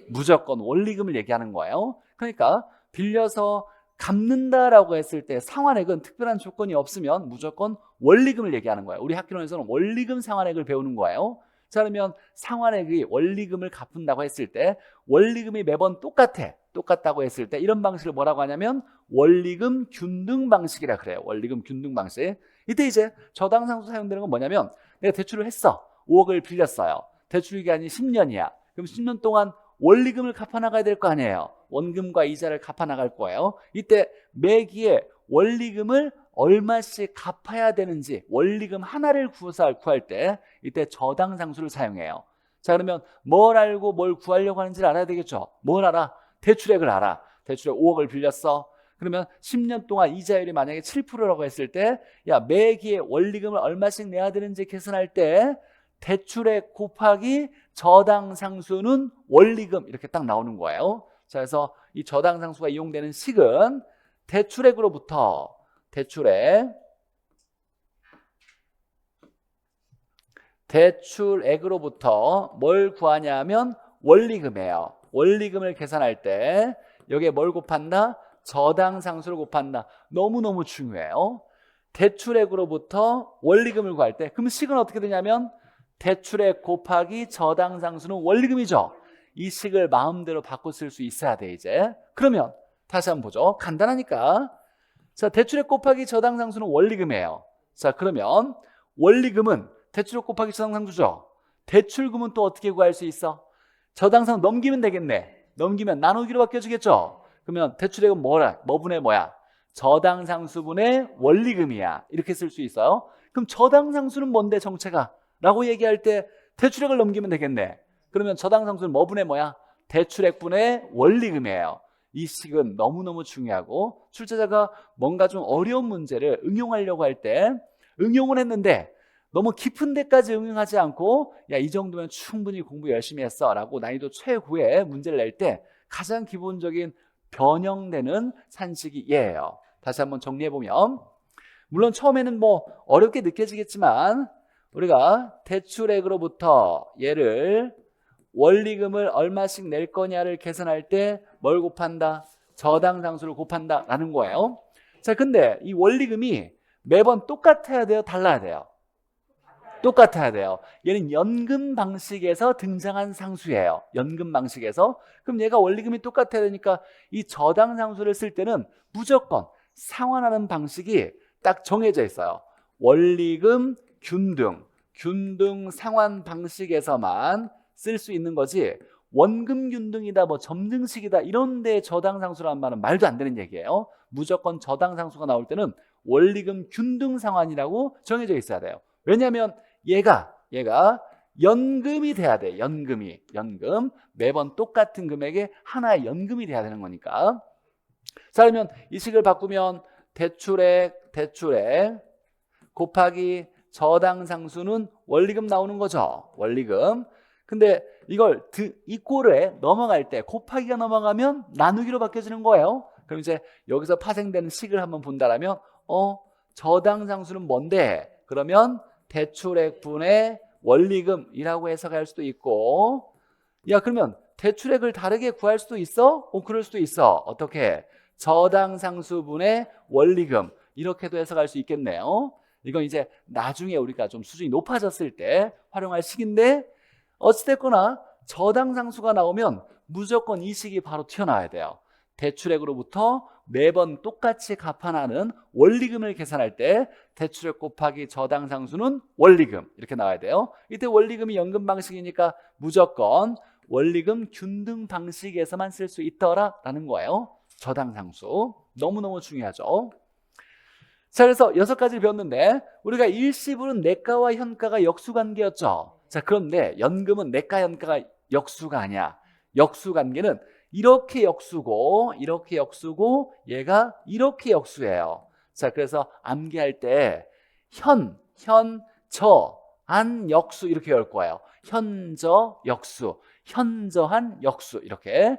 무조건 원리금을 얘기하는 거예요. 그러니까 빌려서 갚는다라고 했을 때 상환액은 특별한 조건이 없으면 무조건 원리금을 얘기하는 거예요. 우리 학교론에서는 원리금 상환액을 배우는 거예요. 자, 그러면 상환액이 원리금을 갚는다고 했을 때 원리금이 매번 똑같다고 했을 때 이런 방식을 뭐라고 하냐면 원리금 균등 방식이라 그래요. 원리금 균등 방식. 이때 이제 저당상수 사용되는 건 뭐냐면 내가 대출을 했어. 5억을 빌렸어요. 대출 기간이 10년이야. 그럼 10년 동안 원리금을 갚아나가야 될 거 아니에요. 원금과 이자를 갚아나갈 거예요. 이때 매기에 원리금을 얼마씩 갚아야 되는지 원리금 하나를 구할 때 이때 저당상수를 사용해요. 자, 그러면 뭘 알고 뭘 구하려고 하는지를 알아야 되겠죠. 뭘 알아? 대출액을 알아. 대출액 5억을 빌렸어. 그러면 10년 동안 이자율이 만약에 7%라고 했을 때 야, 매기에 원리금을 얼마씩 내야 되는지 계산할 때 대출액 곱하기 저당상수는 원리금 이렇게 딱 나오는 거예요. 자, 그래서 이 저당상수가 이용되는 식은 대출액으로부터 뭘 구하냐면 원리금이에요. 원리금을 계산할 때 여기에 뭘 곱한다? 저당상수를 곱한다. 너무너무 중요해요. 대출액으로부터 원리금을 구할 때 그럼 식은 어떻게 되냐면 대출액 곱하기 저당상수는 원리금이죠. 이 식을 마음대로 바꿔 쓸 수 있어야 돼 이제. 그러면 다시 한번 보죠. 간단하니까. 자, 대출액 곱하기 저당상수는 원리금이에요. 자, 그러면 원리금은 대출액 곱하기 저당상수죠. 대출금은 또 어떻게 구할 수 있어? 저당상수 넘기면 되겠네. 넘기면 나누기로 바뀌어지겠죠. 그러면 대출액은 뭐분의 뭐야? 저당상수분의 원리금이야. 이렇게 쓸 수 있어요. 그럼 저당상수는 뭔데 정체가? 라고 얘기할 때 대출액을 넘기면 되겠네. 그러면 저당상수는 뭐분의 뭐야? 대출액분의 원리금이에요. 이 식은 너무너무 중요하고 출제자가 뭔가 좀 어려운 문제를 응용하려고 할 때 응용을 했는데 너무 깊은 데까지 응용하지 않고 야, 이 정도면 충분히 공부 열심히 했어 라고 난이도 최고의 문제를 낼 때 가장 기본적인 변형되는 산식이 얘예요. 다시 한번 정리해보면 물론 처음에는 뭐 어렵게 느껴지겠지만 우리가 대출액으로부터 얘를 원리금을 얼마씩 낼 거냐를 계산할 때 뭘 곱한다? 저당상수를 곱한다 라는 거예요. 자, 근데 이 원리금이 매번 똑같아야 돼요? 달라야 돼요? 똑같아야 돼요. 얘는 연금 방식에서 등장한 상수예요. 연금 방식에서. 그럼 얘가 원리금이 똑같아야 되니까 이 저당상수를 쓸 때는 무조건 상환하는 방식이 딱 정해져 있어요. 원리금 균등 상환 방식에서만 쓸 수 있는 거지 원금 균등이다 뭐 점등식이다 이런 데 저당상수라는 말은 말도 안 되는 얘기예요. 무조건 저당상수가 나올 때는 원리금 균등 상환이라고 정해져 있어야 돼요. 왜냐하면 얘가 연금이 돼야 돼. 연금 매번 똑같은 금액에 하나의 연금이 돼야 되는 거니까. 자, 그러면 이 식을 바꾸면 대출액 곱하기 저당상수는 원리금 나오는 거죠. 원리금. 근데 이걸 이 꼴에 넘어갈 때 곱하기가 넘어가면 나누기로 바뀌어지는 거예요. 그럼 이제 여기서 파생되는 식을 한번 본다라면 저당상수는 뭔데? 그러면 대출액분의 원리금이라고 해석할 수도 있고 야 그러면 대출액을 다르게 구할 수도 있어? 그럴 수도 있어. 어떻게? 저당상수분의 원리금 이렇게도 해석할 수 있겠네요. 이건 이제 나중에 우리가 좀 수준이 높아졌을 때 활용할 식인데 어찌됐거나 저당상수가 나오면 무조건 이 식이 바로 튀어나와야 돼요. 대출액으로부터 매번 똑같이 갚아나는 원리금을 계산할 때 대출액 곱하기 저당상수는 원리금 이렇게 나와야 돼요. 이때 원리금이 연금 방식이니까 무조건 원리금 균등 방식에서만 쓸 수 있더라라는 거예요. 저당상수 너무너무 중요하죠. 자, 그래서 6가지를 배웠는데 우리가 일시불은 내가와 현가가 역수관계였죠. 자, 그런데 연금은 내가 현가가 역수가 아니야. 역수관계는 이렇게 역수고 얘가 이렇게 역수예요. 자, 그래서 암기할 때 한 역수 이렇게 열 거예요. 현저 역수, 현저한 역수 이렇게.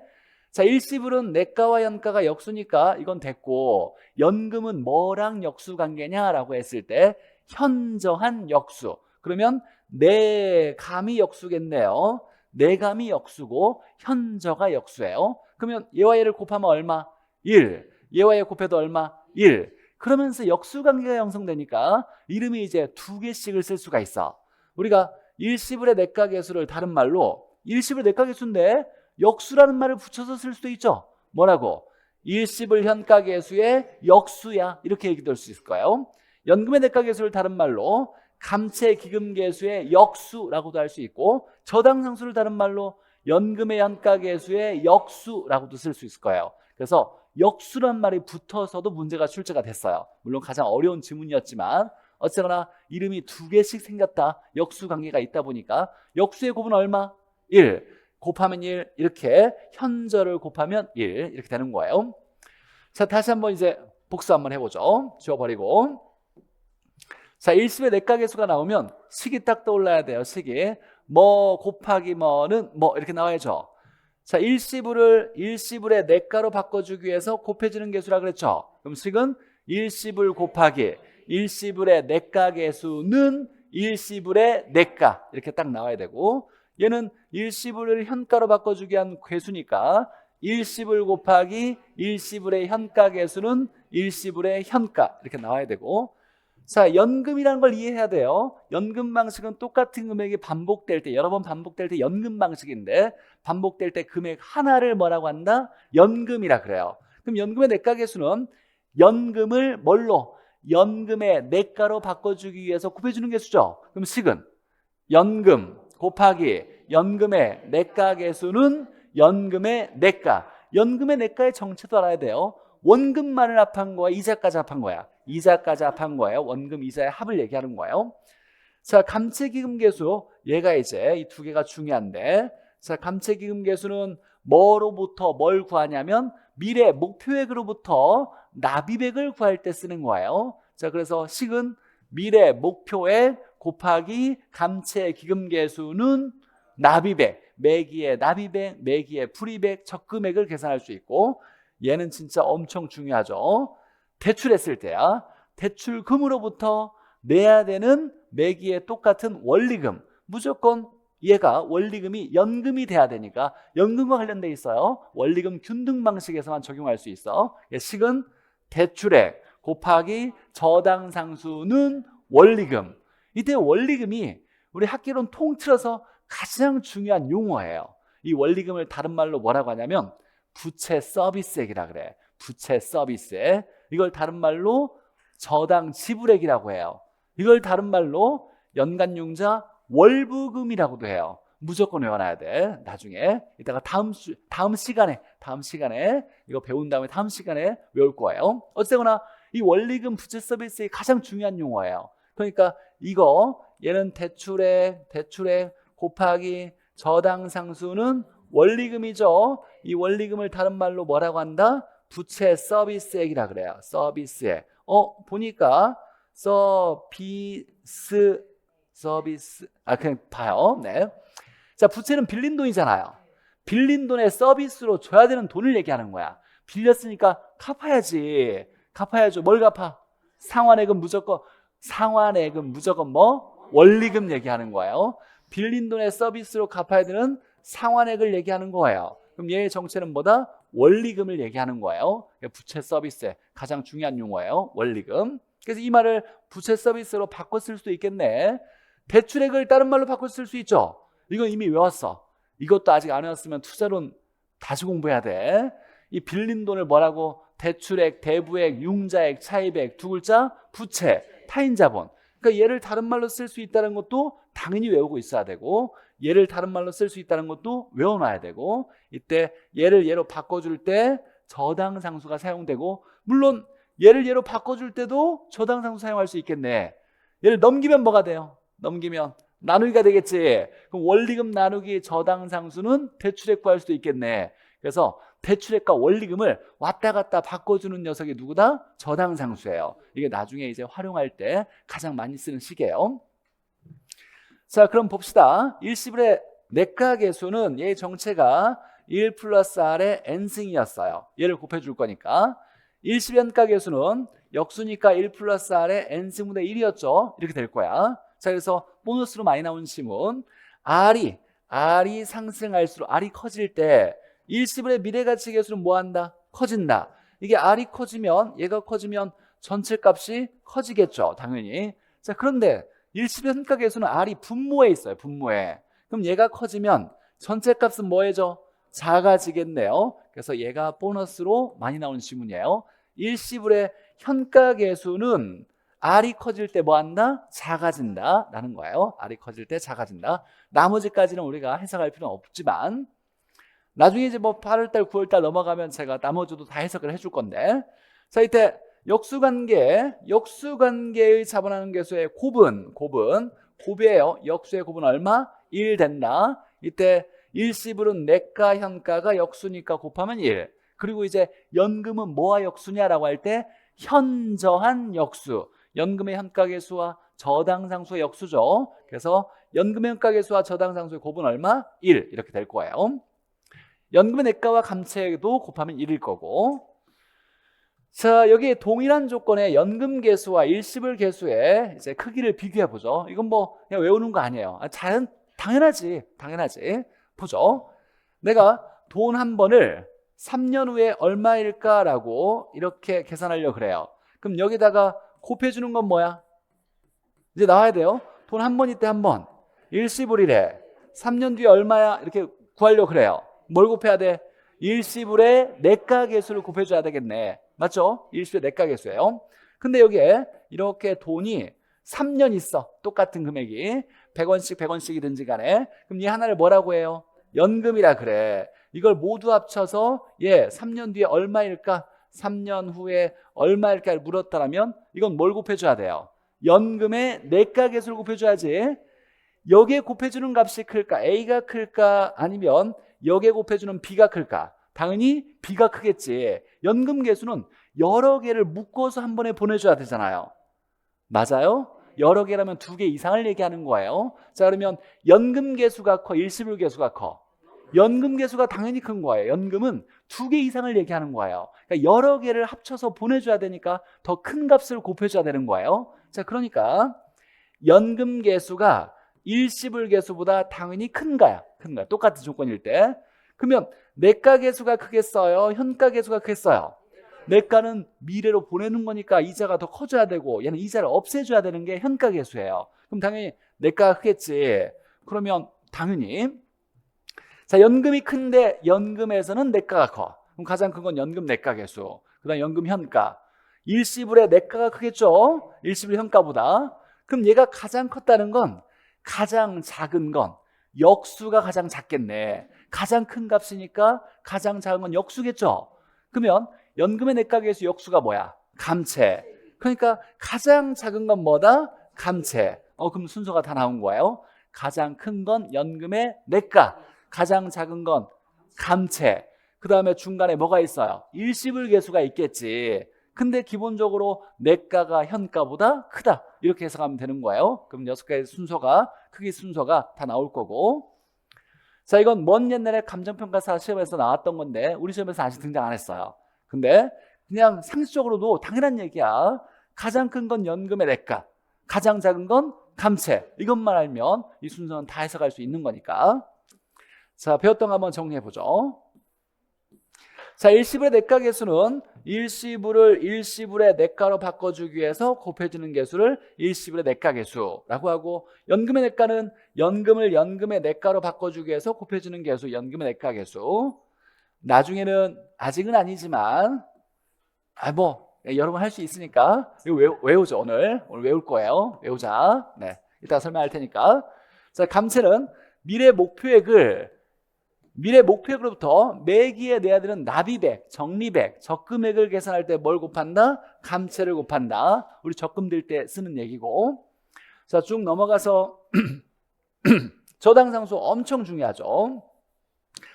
자, 일시불은 내가와 현가가 역수니까 이건 됐고 연금은 뭐랑 역수관계냐라고 했을 때 현저한 역수. 그러면 내감이 역수겠네요. 내감이 역수고 현저가 역수예요. 그러면 얘와 얘를 곱하면 얼마? 1. 얘와 얘 곱해도 얼마? 1. 그러면서 역수관계가 형성되니까 이름이 이제 2개씩을 쓸 수가 있어. 우리가 일시불의 내가계수를 다른 말로 일시불 내가계수인데 역수라는 말을 붙여서 쓸 수도 있죠. 뭐라고? 일시불 현가계수의 역수야 이렇게 얘기될 수 있을 거예요. 연금의 내가계수를 다른 말로 감채기금계수의 역수라고도 할 수 있고 저당상수를 다른 말로 연금의 현가계수의 역수라고도 쓸 수 있을 거예요. 그래서 역수란 말이 붙어서도 문제가 출제가 됐어요. 물론 가장 어려운 지문이었지만 어쨌거나 이름이 2개씩 생겼다. 역수관계가 있다 보니까 역수의 곱은 얼마? 1. 곱하면 1 이렇게 현저를 곱하면 1 이렇게 되는 거예요. 자, 다시 한번 이제 복수 한번 해보죠. 지워버리고 자, 일시불의 내가계수가 나오면 식이 딱 떠올라야 돼요. 식이 뭐 곱하기 뭐는 뭐 이렇게 나와야죠. 자, 일시불의 내가로 바꿔주기 위해서 곱해지는 계수라 그랬죠. 그럼 식은 일시불 곱하기 일시불의 내가계수는 일시불의 내가 이렇게 딱 나와야 되고 얘는 일시불을 현가로 바꿔주기 위한 괴수니까 일시불 곱하기 일시불의 현가 계수는 일시불의 현가 이렇게 나와야 되고, 자, 연금이라는 걸 이해해야 돼요. 연금 방식은 똑같은 금액이 반복될 때, 여러 번 반복될 때 연금 방식인데, 반복될 때 금액 하나를 뭐라고 한다? 연금이라 그래요. 그럼 연금의 내가 계수는 연금을 뭘로? 연금의 내가로 바꿔주기 위해서 곱해주는 계수죠. 그럼 식은 연금 곱하기 연금의 내가 계수는 연금의 내가. 연금의 내가의 정체도 알아야 돼요. 원금만을 합한 거야, 이자까지 합한 거야? 이자까지 합한 거예요. 원금 이자의 합을 얘기하는 거예요. 자, 감채기금 계수, 얘가 이제 이 두 개가 중요한데, 자, 감채기금 계수는 뭐로부터 뭘 구하냐면 미래 목표액으로부터 납입액을 구할 때 쓰는 거예요. 자, 그래서 식은 미래 목표액 곱하기 감채기금 계수는 납입액, 매기의 납입액, 매기의 불입액, 적금액을 계산할 수 있고, 얘는 진짜 엄청 중요하죠. 대출했을 때야. 대출금으로부터 내야 되는 매기의 똑같은 원리금, 무조건 얘가 원리금이 연금이 돼야 되니까 연금과 관련돼 있어요. 원리금 균등 방식에서만 적용할 수 있어. 식은 대출액 곱하기 저당상수는 원리금. 이때 원리금이 우리 학개론 통틀어서 가장 중요한 용어예요. 이 원리금을 다른 말로 뭐라고 하냐면 부채 서비스액이라 그래. 부채 서비스액. 이걸 다른 말로 저당 지불액이라고 해요. 이걸 다른 말로 연간융자 월부금이라고도 해요. 무조건 외워놔야 돼. 나중에 이따가 다음 시간에 이거 배운 다음에 다음 시간에 외울 거예요. 어쨌거나 이 원리금 부채 서비스의 가장 중요한 용어예요. 그러니까 이거 얘는 대출액 곱하기 저당상수는 원리금이죠. 이 원리금을 다른 말로 뭐라고 한다? 부채 서비스액이라 그래요. 서비스액. 보니까 서비스 그냥 봐요. 네. 자, 부채는 빌린 돈이잖아요. 빌린 돈에 서비스로 줘야 되는 돈을 얘기하는 거야. 빌렸으니까 갚아야죠. 뭘 갚아? 상환액은 무조건 뭐? 원리금 얘기하는 거예요. 빌린 돈에 서비스로 갚아야 되는 상환액을 얘기하는 거예요. 그럼 얘의 정체는 뭐다? 원리금을 얘기하는 거예요. 부채 서비스의 가장 중요한 용어예요. 원리금. 그래서 이 말을 부채 서비스로 바꿔 쓸 수도 있겠네. 대출액을 다른 말로 바꿔 쓸 수 있죠. 이건 이미 외웠어. 이것도 아직 안 외웠으면 투자론 다시 공부해야 돼. 이 빌린 돈을 뭐라고? 대출액, 대부액, 융자액, 차입액, 두 글자 부채, 타인자본. 그러니까 얘를 다른 말로 쓸 수 있다는 것도 당연히 외우고 있어야 되고, 얘를 다른 말로 쓸 수 있다는 것도 외워놔야 되고, 이때 얘를 얘로 바꿔줄 때 저당상수가 사용되고, 물론 얘를 얘로 바꿔줄 때도 저당상수 사용할 수 있겠네. 얘를 넘기면 뭐가 돼요? 넘기면 나누기가 되겠지. 그럼 원리금 나누기 저당상수는 대출액 구할 수도 있겠네. 그래서 대출액과 원리금을 왔다 갔다 바꿔주는 녀석이 누구다? 저당상수예요. 이게 나중에 이제 활용할 때 가장 많이 쓰는 식이에요. 자, 그럼 봅시다. 일시불의 내가 계수는 얘의 정체가 1 플러스 R의 n승이었어요. 얘를 곱해줄 거니까. 일시변가 계수는 역수니까 1 플러스 R의 n승분의 1이었죠. 이렇게 될 거야. 자, 그래서 보너스로 많이 나온 지문. R이 상승할수록 R이 커질 때 일시불의 미래가치 계수는 뭐 한다? 커진다. 이게 R이 커지면, 얘가 커지면 전체 값이 커지겠죠. 당연히. 자, 그런데 일시변가 계수는 R이 분모에 있어요. 분모에. 그럼 얘가 커지면 전체 값은 뭐해져? 작아지겠네요. 그래서 얘가 보너스로 많이 나오는 지문이에요. 일시불의 현가 계수는 R이 커질 때 뭐 한다? 작아진다 라는 거예요. R이 커질 때 작아진다. 나머지까지는 우리가 해석할 필요는 없지만 나중에 이제 뭐 8월달 9월달 넘어가면 제가 나머지도 다 해석을 해줄 건데, 자, 이때 역수관계의 자본하는 계수의 곱이에요. 역수의 곱은 얼마? 1 된다. 이때 일시불은 내가 현가가 역수니까 곱하면 1. 그리고 이제 연금은 뭐와 역수냐라고 할 때 현저한 역수. 연금의 현가계수와 저당상수의 역수죠. 그래서 연금의 현가계수와 저당상수의 곱은 얼마? 1 이렇게 될 거예요. 연금의 내가와 감채도 곱하면 1일 거고. 자, 여기 동일한 조건의 연금 계수와 일시불 계수의 이제 크기를 비교해 보죠. 이건 뭐 그냥 외우는 거 아니에요. 당연하지. 당연하지. 보죠. 내가 돈 한 번을 3년 후에 얼마일까라고 이렇게 계산하려고 그래요. 그럼 여기다가 곱해주는 건 뭐야? 이제 나와야 돼요. 돈 한 번 이때 한 번. 일시불이래. 3년 뒤에 얼마야? 이렇게 구하려고 그래요. 뭘 곱해야 돼? 일시불의 내가계수를 곱해줘야 되겠네. 맞죠? 일시불의 내가계수예요. 근데 여기에 이렇게 돈이 3년 있어. 똑같은 금액이 100원씩 100원씩이든지 간에. 그럼 이 하나를 뭐라고 해요? 연금이라 그래. 이걸 모두 합쳐서 3년 뒤에 얼마일까? 3년 후에 얼마일까를 물었다면 이건 뭘 곱해줘야 돼요? 연금의 내가계수를 곱해줘야지. 여기에 곱해주는 값이 클까? A가 클까? 아니면 여기에 곱해주는 B가 클까? 당연히 B가 크겠지. 연금 계수는 여러 개를 묶어서 한 번에 보내줘야 되잖아요. 맞아요? 여러 개라면 2개 이상을 얘기하는 거예요. 자, 그러면 연금 계수가 커? 일시불 계수가 커? 연금 계수가 당연히 큰 거예요. 연금은 2개 이상을 얘기하는 거예요. 그러니까 여러 개를 합쳐서 보내줘야 되니까 더 큰 값을 곱해줘야 되는 거예요. 자, 그러니까 연금 계수가 일시불 계수보다 당연히 큰 거야. 똑같은 조건일 때. 그러면 내가 계수가 크겠어요? 현가 계수가 크겠어요? 내가는 미래로 보내는 거니까 이자가 더 커져야 되고 얘는 이자를 없애줘야 되는 게 현가 계수예요. 그럼 당연히 내가가 크겠지. 그러면 당연히 자, 연금이 큰데 연금에서는 내가가 커. 그럼 가장 큰 건 연금 내가 계수. 그 다음 연금 현가. 일시불의 내가가 크겠죠? 일시불 현가보다. 그럼 얘가 가장 컸다는 건 가장 작은 건 역수가 가장 작겠네. 가장 큰 값이니까 가장 작은 건 역수겠죠? 그러면 연금의 내가계수 역수가 뭐야? 감채. 그러니까 가장 작은 건 뭐다? 감채. 그럼 순서가 다 나온 거예요. 가장 큰 건 연금의 내가, 가장 작은 건 감채. 그 다음에 중간에 뭐가 있어요? 일시불 계수가 있겠지. 근데 기본적으로 내가가 현가보다 크다. 이렇게 해석하면 되는 거예요. 그럼 6가지 순서가, 크기 순서가 다 나올 거고. 자, 이건 먼 옛날에 감정평가사 시험에서 나왔던 건데 우리 시험에서 아직 등장 안 했어요. 근데 그냥 상식적으로도 당연한 얘기야. 가장 큰 건 연금의 내가, 가장 작은 건 감채. 이것만 알면 이 순서는 다 해석할 수 있는 거니까. 자, 배웠던 거 한번 정리해보죠. 자, 일시불의 내가 계수는 일시불을 일시불의 내가로 바꿔주기 위해서 곱해주는 계수를 일시불의 내가 계수라고 하고, 연금의 내가는 연금을 연금의 내가로 바꿔주기 위해서 곱해주는 계수, 연금의 내가 계수. 나중에는 아직은 아니지만 여러분 할 수 있으니까 이거 외우죠. 오늘 외울 거예요. 외우자. 네, 이따가 설명할 테니까. 자, 감채는 미래 목표액으로부터 매기에 내야 되는 납입액, 적립액, 적금액을 계산할 때 뭘 곱한다? 감채를 곱한다. 우리 적금 들 때 쓰는 얘기고. 자, 쭉 넘어가서 저당상수 엄청 중요하죠.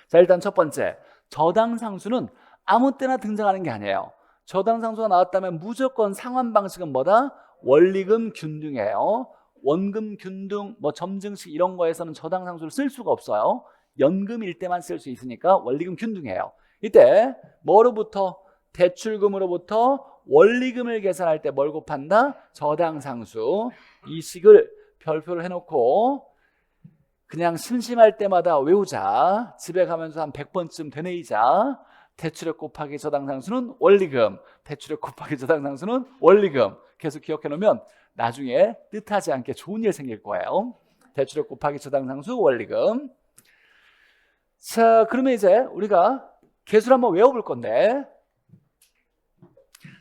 자, 일단 첫 번째, 저당상수는 아무 때나 등장하는 게 아니에요. 저당상수가 나왔다면 무조건 상환 방식은 뭐다? 원리금 균등이에요. 원금 균등, 점증식 이런 거에서는 저당상수를 쓸 수가 없어요. 연금일 때만 쓸 수 있으니까 원리금 균등이에요. 이때 뭐로부터? 대출금으로부터 원리금을 계산할 때 뭘 곱한다? 저당상수. 이 식을 별표를 해놓고 그냥 심심할 때마다 외우자. 집에 가면서 한 100번쯤 되뇌이자. 대출액 곱하기 저당상수는 원리금, 대출액 곱하기 저당상수는 원리금. 계속 기억해 놓으면 나중에 뜻하지 않게 좋은 일 생길 거예요. 대출액 곱하기 저당상수 원리금. 자, 그러면 이제 우리가 계수를 한번 외워볼 건데,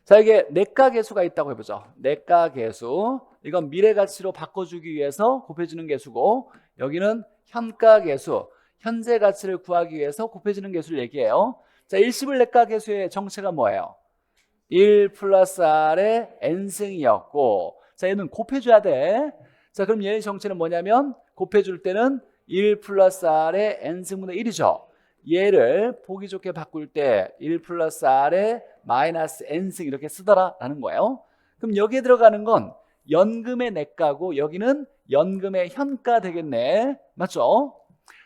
자, 이게 내가계수가 있다고 해보죠. 내가계수. 이건 미래가치로 바꿔주기 위해서 곱해주는 계수고, 여기는 현가계수, 현재 가치를 구하기 위해서 곱해주는 계수를 얘기해요. 자, 일시불 내가계수의 정체가 뭐예요? 1 플러스 R의 n승이었고, 자, 얘는 곱해줘야 돼. 자, 그럼 얘의 정체는 뭐냐면 곱해줄 때는 1 플러스 R의 n승분의 1이죠. 얘를 보기 좋게 바꿀 때 1 플러스 R의 마이너스 n승 이렇게 쓰더라 라는 거예요. 그럼 여기에 들어가는 건 연금의 내가고 여기는 연금의 현가 되겠네. 맞죠?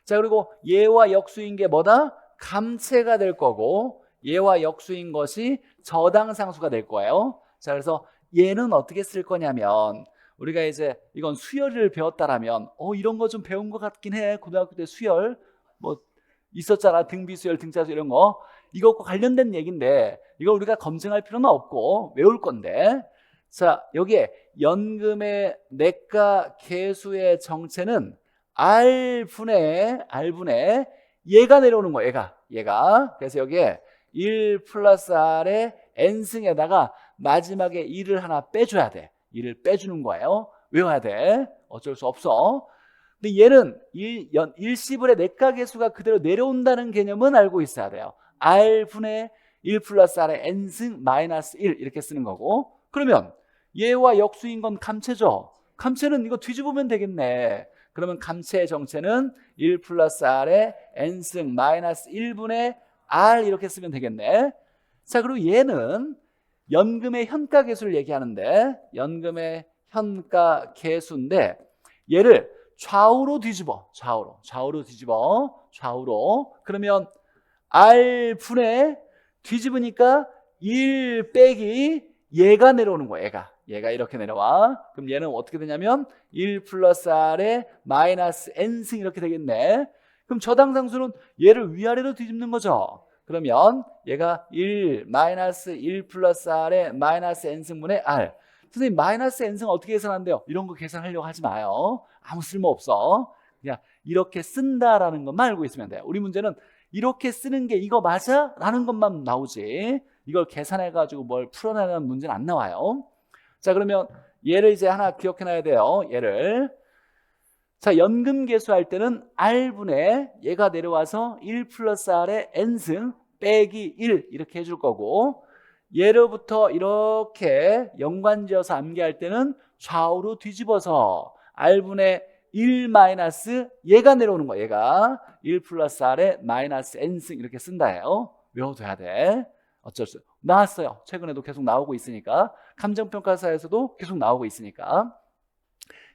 자, 그리고 얘와 역수인 게 뭐다? 감채가 될 거고, 얘와 역수인 것이 저당상수가 될 거예요. 자, 그래서 얘는 어떻게 쓸 거냐면 우리가 이제 이건 수열을 배웠다라면 이런 거 좀 배운 것 같긴 해. 고등학교 때 수열 뭐 있었잖아. 등비수열, 등차수열 이런 거. 이것과 관련된 얘기인데 이거 우리가 검증할 필요는 없고 외울 건데, 자, 여기에 연금의 내과 계수의 정체는 R분의 얘가 내려오는 거야. 얘가. 그래서 여기에 1 플러스 R의 N승에다가 마지막에 1을 하나 빼줘야 돼. 1을 빼주는 거예요. 외워야 돼. 어쩔 수 없어. 근데 얘는 일시불의 내과 계수가 그대로 내려온다는 개념은 알고 있어야 돼요. R분의 1 플러스 R의 N승 마이너스 1 이렇게 쓰는 거고, 그러면 얘와 역수인 건 감체죠. 감체는 이거 뒤집으면 되겠네. 그러면 감체의 정체는 1 플러스 R의 N승 마이너스 1분의 R 이렇게 쓰면 되겠네. 자, 그리고 얘는 연금의 현가 계수를 얘기하는데, 연금의 현가 계수인데 얘를 좌우로 뒤집어. 좌우로. 그러면 R분의 뒤집으니까 1 빼기 얘가 내려오는 거야. 얘가 이렇게 내려와. 그럼 얘는 어떻게 되냐면 1 플러스 R의 마이너스 N승 이렇게 되겠네. 그럼 저당상수는 얘를 위아래로 뒤집는 거죠. 그러면 얘가 1 마이너스 1 플러스 R의 마이너스 N승분의 R. 선생님 마이너스 N승 어떻게 계산한대요? 이런 거 계산하려고 하지 마요. 아무 쓸모 없어. 그냥 이렇게 쓴다라는 것만 알고 있으면 돼요. 우리 문제는 이렇게 쓰는 게 이거 맞아? 라는 것만 나오지 이걸 계산해가지고 뭘 풀어내는 문제는 안 나와요. 자, 그러면 얘를 이제 하나 기억해놔야 돼요. 얘를. 자, 연금 계수할 때는 R분의 얘가 내려와서 1 플러스 R의 N승 빼기 1 이렇게 해줄 거고, 얘로부터 이렇게 연관지어서 암기할 때는 좌우로 뒤집어서 R분의 1 마이너스 얘가 내려오는 거야. 얘가 1 플러스 R의 마이너스 N승 이렇게 쓴다예요. 외워둬야 돼. 어쩔 수 나왔어요. 최근에도 계속 나오고 있으니까. 감정평가사에서도 계속 나오고 있으니까.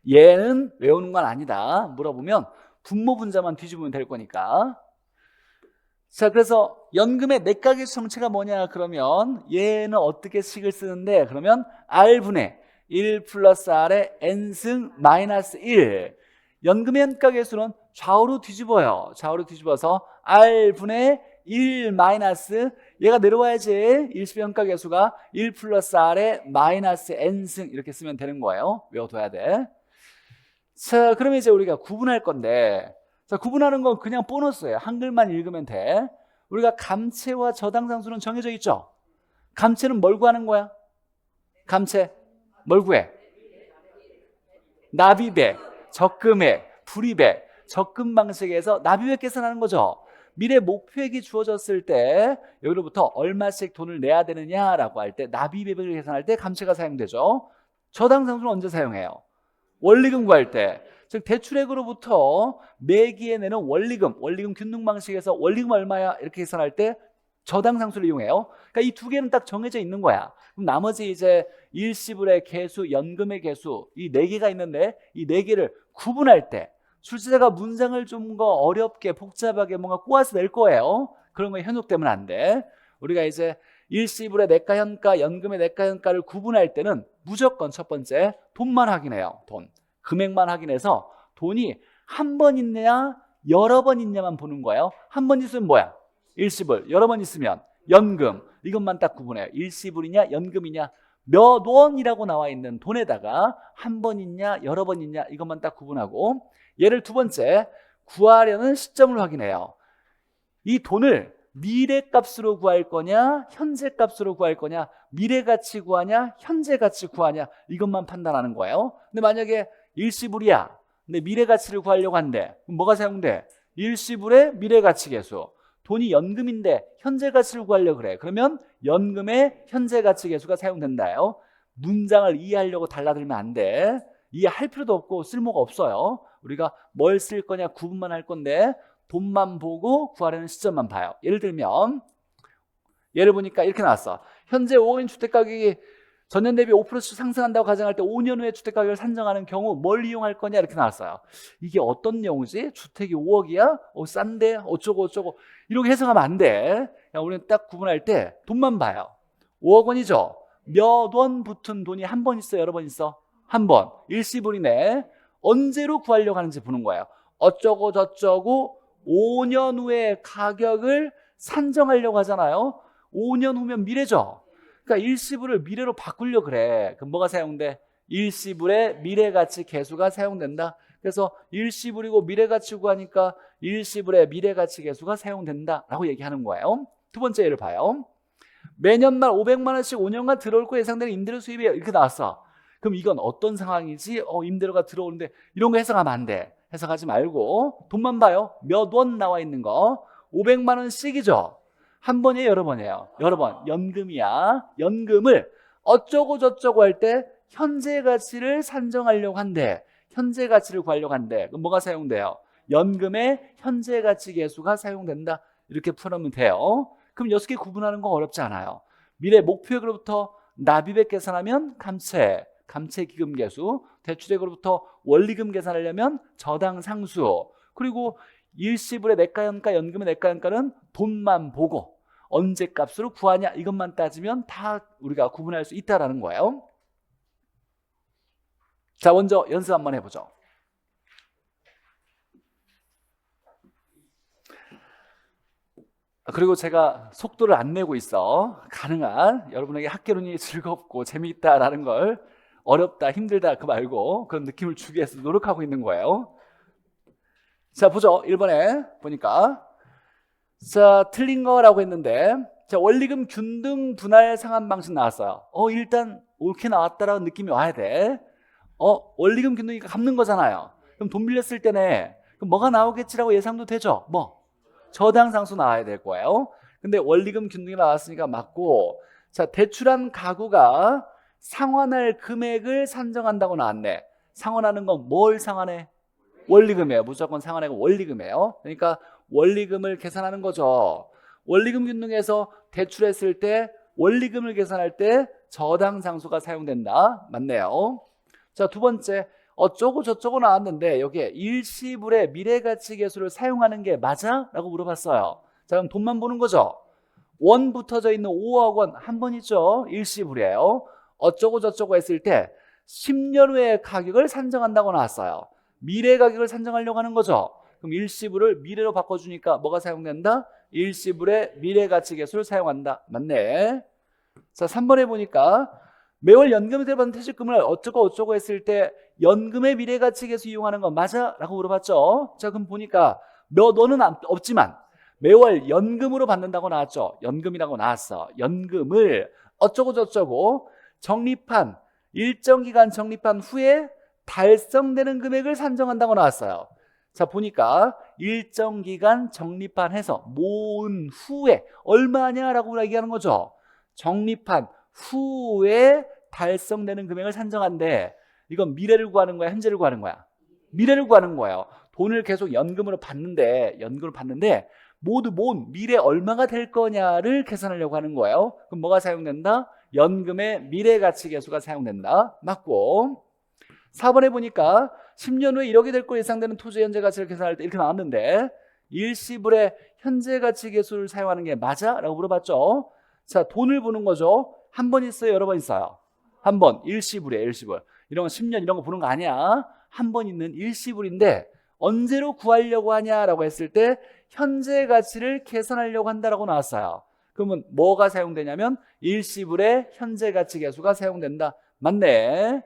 얘는 외우는 건 아니다. 물어보면 분모 분자만 뒤집으면 될 거니까. 자, 그래서 연금의 내과 계수 정체가 뭐냐 그러면 얘는 어떻게 식을 쓰는데, 그러면 R분의 1 플러스 R의 N승 마이너스 1. 연금의 현가 계수는 좌우로 뒤집어요. 좌우로 뒤집어서 R분의 1 마이너스 얘가 내려와야지. 일시현가 계수가 1 플러스 R의 마이너스 N승 이렇게 쓰면 되는 거예요. 외워둬야 돼. 자, 그러면 이제 우리가 구분할 건데, 자, 구분하는 건 그냥 보너스예요. 한글만 읽으면 돼. 우리가 감체와 저당상수는 정해져 있죠. 감체는 뭘 구하는 거야? 감체 뭘 구해? 납입액, 적금액, 불입액, 적금 방식에서 납입액 계산하는 거죠. 미래 목표액이 주어졌을 때 여기로부터 얼마씩 돈을 내야 되느냐라고 할 때 납입액을 계산할 때 감체가 사용되죠. 저당상수는 언제 사용해요? 원리금 구할 때. 즉 대출액으로부터 매기에 내는 원리금 균등 방식에서 원리금 얼마야 이렇게 계산할 때 저당상수를 이용해요. 그러니까 이 두 개는 딱 정해져 있는 거야. 그럼 나머지 이제 일시불의 계수, 연금의 계수 이 네 개가 있는데 이 네 개를 구분할 때 출제자가 문장을 좀 더 어렵게 복잡하게 뭔가 꼬아서 낼 거예요. 그런 거에 현혹되면 안 돼. 우리가 이제 일시불의 내과 현가, 연금의 내과 현가를 구분할 때는 무조건 첫 번째 돈만 확인해요. 돈. 금액만 확인해서 돈이 한 번 있냐 여러 번 있냐만 보는 거예요. 한 번 있으면 뭐야? 일시불. 여러 번 있으면 연금. 이것만 딱 구분해요. 일시불이냐 연금이냐. 몇 원이라고 나와 있는 돈에다가 한 번 있냐 여러 번 있냐 이것만 딱 구분하고, 얘를 두 번째 구하려는 시점을 확인해요. 이 돈을 미래값으로 구할 거냐 현재값으로 구할 거냐, 미래가치 구하냐 현재가치 구하냐 이것만 판단하는 거예요. 근데 만약에 일시불이야 근데 미래가치를 구하려고 한대. 그럼 뭐가 사용돼? 일시불의 미래가치 계수. 돈이 연금인데 현재가치를 구하려고 그래. 그러면 연금의 현재가치 계수가 사용된다요. 문장을 이해하려고 달라들면 안 돼. 이해할 필요도 없고 쓸모가 없어요. 우리가 뭘 쓸 거냐 구분만 할 건데 돈만 보고 구하려는 시점만 봐요. 예를 들면 예를 보니까 이렇게 나왔어. 현재 5인 주택가격이 전년 대비 5%씩 상승한다고 가정할 때 5년 후에 주택가격을 산정하는 경우 뭘 이용할 거냐 이렇게 나왔어요. 이게 어떤 내용이지? 주택이 5억이야? 싼데? 어쩌고 이렇게 해석하면 안 돼. 우리는 딱 구분할 때 돈만 봐요. 5억 원이죠? 몇 원 붙은 돈이 한 번 있어 여러 번 있어? 한 번 일시불이네. 언제로 구하려고 하는지 보는 거예요. 어쩌고 저쩌고 5년 후에 가격을 산정하려고 하잖아요. 5년 후면 미래죠. 그러니까 일시불을 미래로 바꾸려고 그래. 그럼 뭐가 사용돼? 일시불의 미래가치 계수가 사용된다. 그래서 일시불이고 미래가치 구하니까 일시불의 미래가치 계수가 사용된다라고 얘기하는 거예요. 두 번째 예를 봐요. 매년 말 500만 원씩 5년간 들어올 거 예상되는 임대료 수입이 이렇게 나왔어. 그럼 이건 어떤 상황이지? 임대료가 들어오는데 이런 거 해석하면 안 돼. 해석하지 말고 돈만 봐요. 몇 원 나와 있는 거 500만 원씩이죠. 한 번이에요, 여러 번이에요? 여러 번. 연금이야. 연금을 어쩌고 저쩌고 할 때 현재 가치를 산정하려고 한대. 현재 가치를 구하려고 한대. 그럼 뭐가 사용돼요? 연금의 현재 가치 계수가 사용된다. 이렇게 풀으면 돼요. 그럼 6개 구분하는 거 어렵지 않아요. 미래 목표액으로부터 납입액 계산하면 감채 기금 계수, 대출액으로부터 원리금 계산하려면 저당 상수, 그리고 일시불의 내과연가, 연금의 내과연가는 돈만 보고 언제 값으로 구하냐 이것만 따지면 다 우리가 구분할 수 있다라는 거예요. 자, 먼저 연습 한번 해보죠. 그리고 제가 속도를 안 내고 있어. 가능한 여러분에게 학개론이 즐겁고 재미있다라는 걸 어렵다, 힘들다 그 말고 그런 느낌을 주기 위해서 노력하고 있는 거예요. 자, 보죠. 1번에 보니까 자, 틀린 거라고 했는데 자, 원리금 균등 분할 상환 방식 나왔어요. 일단 옳게 나왔다라는 느낌이 와야 돼. 원리금 균등이니까 갚는 거잖아요. 그럼 돈 빌렸을 때네. 그럼 뭐가 나오겠지라고 예상도 되죠. 뭐 저당상수 나와야 될 거예요. 근데 원리금 균등이 나왔으니까 맞고, 자, 대출한 가구가 상환할 금액을 산정한다고 나왔네. 상환하는 건 뭘 상환해? 원리금이에요. 무조건 상환하고 원리금이에요. 그러니까 원리금을 계산하는 거죠. 원리금 균등에서 대출했을 때 원리금을 계산할 때 저당상수가 사용된다. 맞네요. 자, 두 번째, 어쩌고 저쩌고 나왔는데 여기에 일시불의 미래가치 계수를 사용하는 게 맞아? 라고 물어봤어요. 자, 그럼 돈만 보는 거죠. 원 붙어져 있는 5억 원 한 번 있죠. 일시불이에요. 어쩌고 저쩌고 했을 때 10년 후에 가격을 산정한다고 나왔어요. 미래 가격을 산정하려고 하는 거죠. 그럼 일시불을 미래로 바꿔주니까 뭐가 사용된다? 일시불의 미래가치 계수를 사용한다. 맞네. 자, 3번에 보니까 매월 연금에 들어받는 퇴직금을 어쩌고 어쩌고 했을 때 연금의 미래가치 계수 이용하는 건 맞아? 라고 물어봤죠. 자, 그럼 보니까 몇 원은 없지만 매월 연금으로 받는다고 나왔죠. 연금이라고 나왔어. 연금을 어쩌고 저쩌고 적립한 일정 기간 적립한 후에 달성되는 금액을 산정한다고 나왔어요. 자, 보니까 일정 기간 적립한해서 모은 후에 얼마냐라고 얘기하는 거죠. 적립한 후에 달성되는 금액을 산정한대. 이건 미래를 구하는 거야, 현재를 구하는 거야? 미래를 구하는 거예요. 돈을 계속 연금으로 받는데 모두 모은 미래 얼마가 될 거냐를 계산하려고 하는 거예요. 그럼 뭐가 사용된다? 연금의 미래가치 계수가 사용된다. 맞고, 4번에 보니까 10년 후에 1억이 될 거 예상되는 토지 현재 가치를 계산할 때 이렇게 나왔는데 일시불의 현재 가치 계수를 사용하는 게 맞아? 라고 물어봤죠. 자, 돈을 보는 거죠. 한 번 있어요, 여러 번 있어요? 한 번. 일시불이에요, 일시불. 이런 거 10년 이런 거 보는 거 아니야. 한 번 있는 일시불인데 언제로 구하려고 하냐라고 했을 때 현재 가치를 계산하려고 한다라고 나왔어요. 그러면 뭐가 사용되냐면 일시불의 현재 가치 계수가 사용된다. 맞네.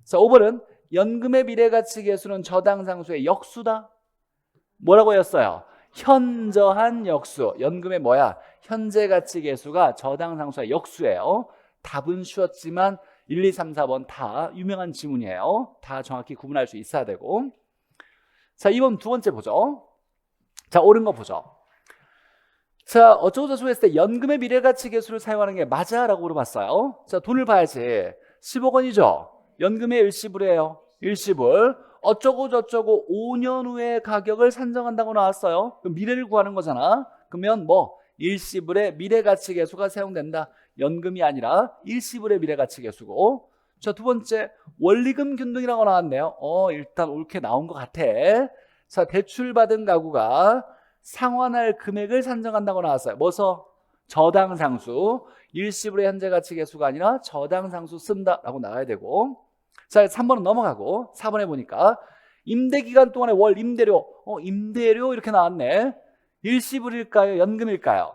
자, 5번은 연금의 미래가치 계수는 저당상수의 역수다. 뭐라고 했어요? 현저한 역수. 연금의 뭐야? 현재 가치 계수가 저당상수의 역수예요. 답은 쉬웠지만 1, 2, 3, 4번 다 유명한 지문이에요. 다 정확히 구분할 수 있어야 되고. 자, 2번 두 번째 보죠. 자, 옳은 거 보죠. 자, 어쩌고 저쩌고 했을 때 연금의 미래가치 계수를 사용하는 게 맞아? 라고 물어봤어요. 자, 돈을 봐야지. 10억 원이죠. 연금의 일시불이에요. 일시불. 어쩌고 저쩌고 5년 후에 가격을 산정한다고 나왔어요. 그럼 미래를 구하는 거잖아. 그러면 뭐 일시불의 미래가치 계수가 사용된다. 연금이 아니라 일시불의 미래가치 계수고. 자, 두 번째 원리금 균등이라고 나왔네요. 일단 옳게 나온 것 같아. 자, 대출받은 가구가 상환할 금액을 산정한다고 나왔어요. 뭐서? 저당상수. 일시불의 현재 가치 계수가 아니라 저당상수 쓴다라고 나와야 되고. 자, 3번은 넘어가고 4번에 보니까 임대기간 동안의 월 임대료, 임대료 이렇게 나왔네. 일시불일까요? 연금일까요?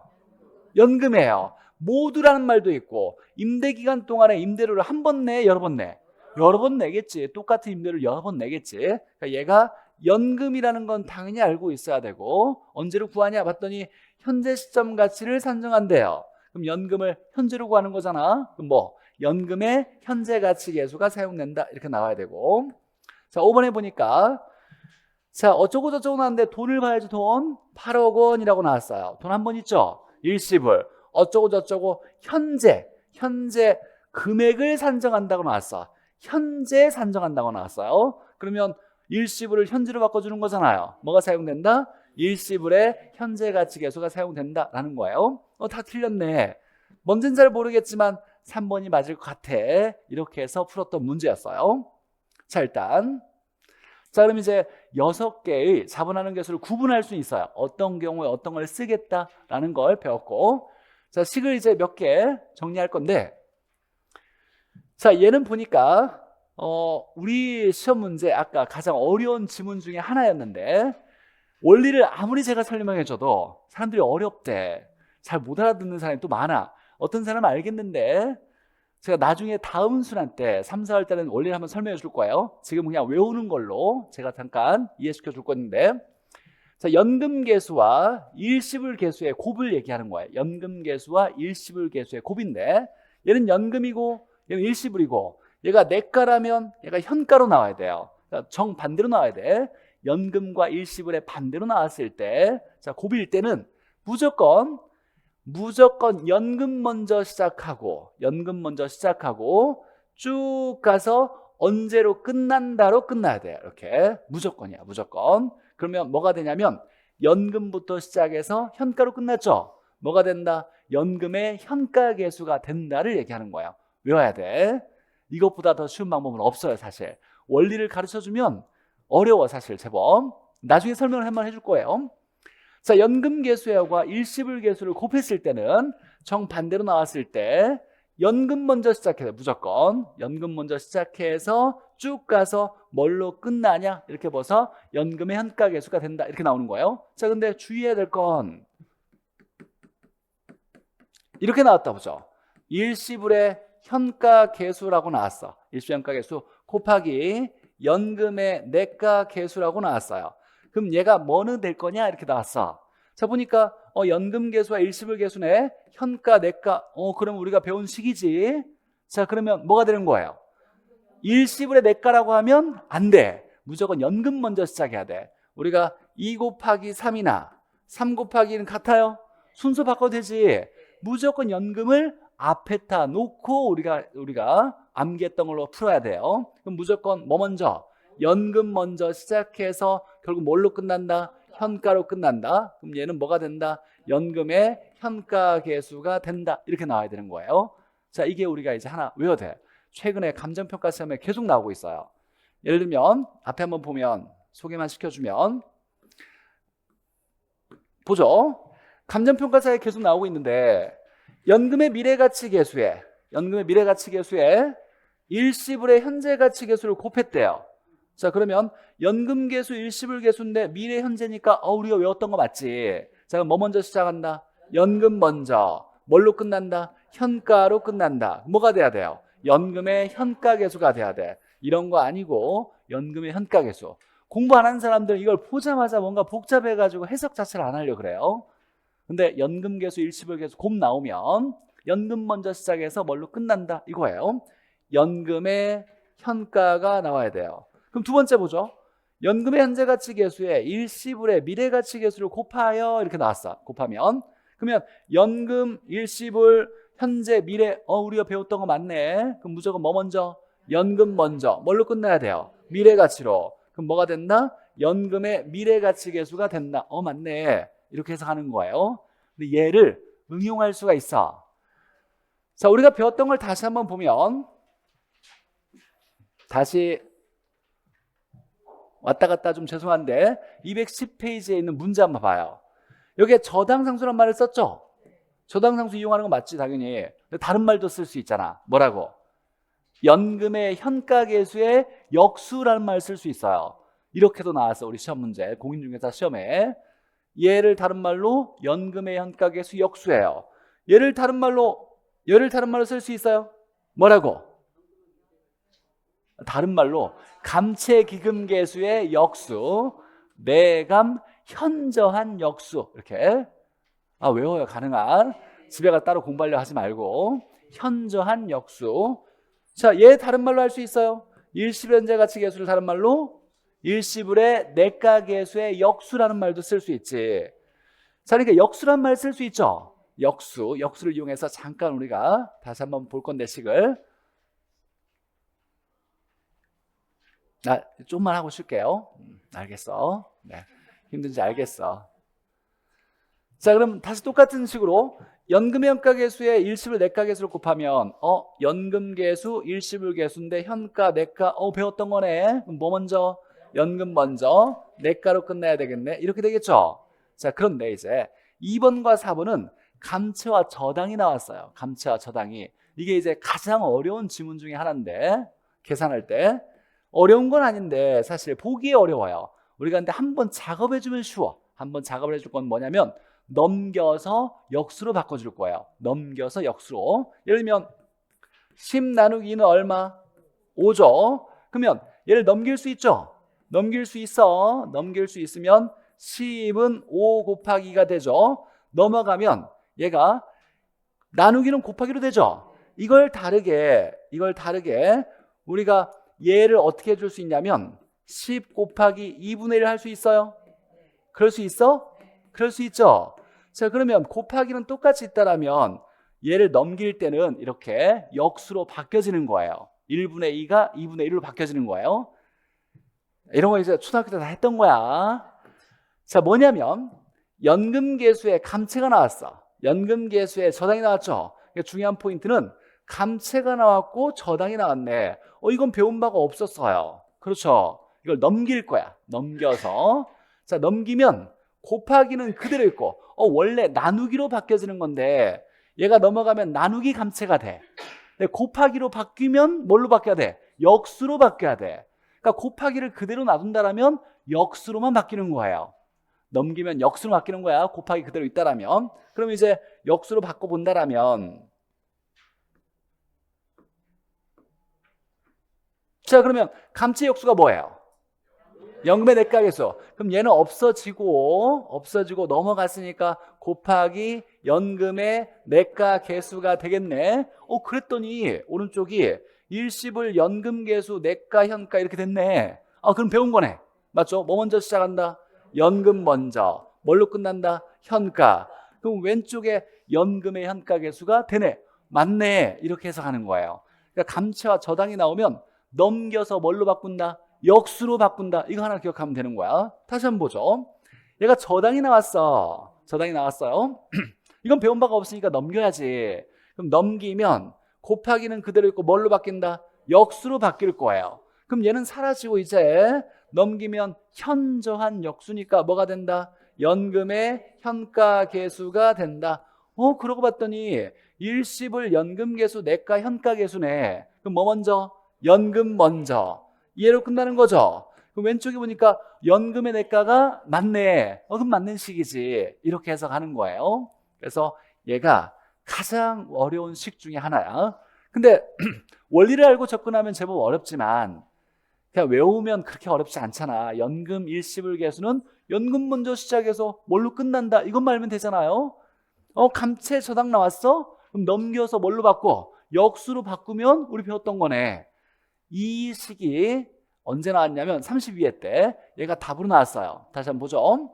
연금이에요. 모두라는 말도 있고, 임대기간 동안에 임대료를 한 번 내, 여러 번 내? 여러 번 내겠지. 똑같은 임대료를 여러 번 내겠지. 그러니까 얘가 연금이라는 건 당연히 알고 있어야 되고, 언제로 구하냐 봤더니 현재 시점 가치를 산정한대요. 그럼 연금을 현재로 구하는 거잖아. 그럼 뭐 연금의 현재 가치 계수가 사용된다 이렇게 나와야 되고. 자, 5번에 보니까 자, 어쩌고 저쩌고 나왔는데 돈을 봐야지. 돈 8억 원이라고 나왔어요. 돈 한 번 있죠. 일시불 어쩌고 저쩌고 현재 금액을 산정한다고 나왔어. 현재 산정한다고 나왔어요. 그러면 일시불을 현재로 바꿔주는 거잖아요. 뭐가 사용된다? 일시불의 현재 가치 계수가 사용된다라는 거예요. 다 틀렸네. 뭔지는 잘 모르겠지만 3번이 맞을 것 같아. 이렇게 해서 풀었던 문제였어요. 자, 일단 자, 그럼 이제 6개의 자본하는 개수를 구분할 수 있어요. 어떤 경우에 어떤 걸 쓰겠다라는 걸 배웠고, 자, 식을 이제 몇 개 정리할 건데, 자, 얘는 보니까 우리 시험 문제 아까 가장 어려운 지문 중에 하나였는데, 원리를 아무리 제가 설명해줘도 사람들이 어렵대. 잘 못 알아듣는 사람이 또 많아. 어떤 사람은 알겠는데 제가 나중에 다음 순환 때 3, 4월 때는 원리를 한번 설명해 줄 거예요. 지금 그냥 외우는 걸로 제가 잠깐 이해시켜 줄 건데, 자, 연금 계수와 일시불 계수의 곱을 얘기하는 거예요. 연금 계수와 일시불 계수의 곱인데, 얘는 연금이고 얘는 일시불이고, 얘가 내가라면 얘가 현가로 나와야 돼요. 그러니까 정반대로 나와야 돼. 연금과 일시불의 반대로 나왔을 때, 자, 곱일 때는 무조건 연금 먼저 시작하고 쭉 가서 언제로 끝난다로 끝나야 돼요. 이렇게 무조건이야. 무조건. 그러면 뭐가 되냐면 연금부터 시작해서 현가로 끝났죠. 뭐가 된다? 연금의 현가 계수가 된다를 얘기하는 거예요. 외워야 돼. 이것보다 더 쉬운 방법은 없어요. 사실 원리를 가르쳐주면 어려워. 사실 제법. 나중에 설명을 한번 해줄 거예요. 자, 연금 계수와 일시불 계수를 곱했을 때는 정반대로 나왔을 때 연금 먼저 시작해서 무조건 연금 먼저 시작해서 쭉 가서 뭘로 끝나냐 이렇게 봐서 연금의 현가 계수가 된다 이렇게 나오는 거예요. 자, 근데 주의해야 될 건 이렇게 나왔다 보죠. 일시불의 현가 계수라고 나왔어. 일시불 현가 계수 곱하기 연금의 내가 계수라고 나왔어요. 그럼 얘가 뭐는 될 거냐 이렇게 나왔어. 자, 보니까 연금 계수와 일시불 계수네. 현가 내가 그럼 우리가 배운 식이지. 자, 그러면 뭐가 되는 거예요? 일시불의 내가라고 하면 안 돼. 무조건 연금 먼저 시작해야 돼. 우리가 2 곱하기 3이나 3 곱하기 1은 같아요. 순서 바꿔도 되지. 무조건 연금을 앞에다 놓고 우리가 암기했던 걸로 풀어야 돼요. 그럼 무조건 뭐 먼저? 연금 먼저 시작해서 결국 뭘로 끝난다? 현가로 끝난다. 그럼 얘는 뭐가 된다? 연금의 현가 계수가 된다. 이렇게 나와야 되는 거예요. 자, 이게 우리가 이제 하나 외워야 돼. 최근에 감정평가 시험에 계속 나오고 있어요. 예를 들면 앞에 한번 보면 소개만 시켜주면 보죠. 감정평가사에 계속 나오고 있는데 연금의 미래가치 계수에 일시불의 현재가치 계수를 곱했대요. 자, 그러면 연금 계수, 일시불 계수인데 미래 현재니까 우리가 외웠던 거 맞지? 자, 그럼 뭐 먼저 시작한다? 연금 먼저. 뭘로 끝난다? 현가로 끝난다. 뭐가 돼야 돼요? 연금의 현가 계수가 돼야 돼. 이런 거 아니고 연금의 현가 계수. 공부 안 하는 사람들은 이걸 보자마자 뭔가 복잡해가지고 해석 자체를 안 하려고 그래요. 근데 연금 계수, 일시불 계수 곱 나오면 연금 먼저 시작해서 뭘로 끝난다 이거예요. 연금의 현가가 나와야 돼요. 그럼 두 번째 보죠. 연금의 현재가치 계수에 일시불의 미래가치 계수를 곱하여 이렇게 나왔어. 곱하면 그러면 연금, 일시불, 현재, 미래 우리가 배웠던 거 맞네. 그럼 무조건 뭐 먼저? 연금 먼저. 뭘로 끝나야 돼요? 미래가치로. 그럼 뭐가 된다? 연금의 미래가치 계수가 된다. 맞네. 이렇게 해서 하는 거예요. 근데 얘를 응용할 수가 있어. 자, 우리가 배웠던 걸 다시 한번 보면 다시 왔다 갔다 좀 죄송한데 210페이지에 있는 문제 한번 봐요. 여기에 저당상수란 말을 썼죠? 저당상수 이용하는 거 맞지 당연히. 근데 다른 말도 쓸 수 있잖아. 뭐라고? 연금의 현가계수의 역수라는 말 쓸 수 있어요. 이렇게도 나왔어. 우리 시험 문제, 공인중개사 시험에. 얘를 다른 말로 연금의 현가계수 역수예요. 얘를 다른 말로 쓸 수 있어요. 뭐라고? 다른 말로 감채기금계수의 역수, 매감 현저한 역수. 이렇게 외워요. 가능한. 집에 가 따로 공부하려 하지 말고. 현저한 역수. 자, 얘 다른 말로 할 수 있어요. 일시불 현재가치 계수를 다른 말로 일시불의 내가계수의 역수라는 말도 쓸 수 있지. 자, 그러니까 역수란 말 쓸 수 있죠. 역수를 이용해서 잠깐 우리가 다시 한번 볼 건데, 식을 좀만 하고 쉴게요. 알겠어. 네, 힘든지 알겠어. 자, 그럼 다시 똑같은 식으로 연금의 현가계수에 일시불 내가계수를 곱하면 연금계수 일시불계수인데 현가 내가 배웠던 거네. 그럼 뭐 먼저? 연금 먼저 내가로 끝내야 되겠네. 이렇게 되겠죠. 자, 그런데 이제 2번과 4번은 감채와 저당이 나왔어요. 감채와 저당이. 이게 이제 가장 어려운 지문 중에 하나인데, 계산할 때 어려운 건 아닌데 사실 보기에 어려워요. 우리가 근데 한번 작업해주면 쉬워. 한번 작업을 해줄 건 뭐냐면 넘겨서 역수로 바꿔줄 거예요. 넘겨서 역수로. 예를 들면 10 나누기 2는 얼마? 5죠. 그러면 얘를 넘길 수 있죠? 넘길 수 있어. 넘길 수 있으면 10은 5 곱하기 2가 되죠. 넘어가면 얘가 나누기는 곱하기로 되죠. 이걸 다르게 우리가 얘를 어떻게 해줄 수 있냐면 10 곱하기 2분의 1 할 수 있어요? 그럴 수 있어? 그럴 수 있죠. 자, 그러면 곱하기는 똑같이 있다라면 얘를 넘길 때는 이렇게 역수로 바뀌어지는 거예요. 1분의 2가 2분의 1로 바뀌어지는 거예요. 이런 거 이제 초등학교 때 다 했던 거야. 자, 뭐냐면 연금계수의 감채가 나왔어. 연금계수의 저당이 나왔죠. 그러니까 중요한 포인트는 감채가 나왔고 저당이 나왔네. 이건 배운 바가 없었어요. 그렇죠. 이걸 넘길 거야. 넘겨서. 자, 넘기면 곱하기는 그대로 있고 원래 나누기로 바뀌어지는 건데 얘가 넘어가면 나누기 감채가 돼. 근데 곱하기로 바뀌면 뭘로 바뀌어야 돼? 역수로 바뀌어야 돼. 그러니까 곱하기를 그대로 놔둔다라면 역수로만 바뀌는 거예요. 넘기면 역수로 바뀌는 거야. 곱하기 그대로 있다라면. 그럼 이제 역수로 바꿔본다라면, 자, 그러면 감채 역수가 뭐예요? 연금의 내가계수. 그럼 얘는 없어지고 넘어갔으니까 곱하기 연금의 내가계수가 되겠네. 그랬더니 오른쪽이 일시불 연금계수 내가 현가 이렇게 됐네. 그럼 배운 거네. 맞죠? 뭐 먼저 시작한다? 연금 먼저. 뭘로 끝난다? 현가. 그럼 왼쪽에 연금의 현가계수가 되네. 맞네. 이렇게 해석하는 거예요. 그러니까 감채와 저당이 나오면 넘겨서 뭘로 바꾼다? 역수로 바꾼다. 이거 하나 기억하면 되는 거야. 다시 한번 보죠. 얘가 저당이 나왔어요. 이건 배운 바가 없으니까 넘겨야지. 그럼 넘기면 곱하기는 그대로 있고 뭘로 바뀐다? 역수로 바뀔 거예요. 그럼 얘는 사라지고 이제 넘기면 현저한 역수니까 뭐가 된다? 연금의 현가계수가 된다. 그러고 봤더니 일시불 연금계수 내가 현가계수네. 그럼 뭐 먼저? 연금 먼저. 이해로 끝나는 거죠. 그럼 왼쪽에 보니까 연금의 내가가 맞네. 그럼 맞는 식이지. 이렇게 해석하는 거예요. 그래서 얘가 가장 어려운 식 중에 하나야. 근데 원리를 알고 접근하면 제법 어렵지만 그냥 외우면 그렇게 어렵지 않잖아. 연금 일시불 계수는 연금 먼저 시작해서 뭘로 끝난다. 이것만 알면 되잖아요. 감채 저당 나왔어? 그럼 넘겨서 뭘로 바꿔? 역수로 바꾸면 우리 배웠던 거네. 이 식이 언제 나왔냐면 32회 때 얘가 답으로 나왔어요. 다시 한번 보죠.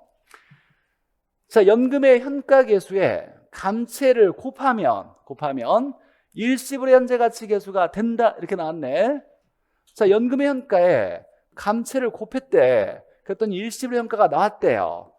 자, 연금의 현가계수에 감채를 곱하면 일시불의 현재가치 계수가 된다. 이렇게 나왔네. 자, 연금의 현가에 감채를 곱했대. 그랬더니 일시불의 현가가 나왔대요.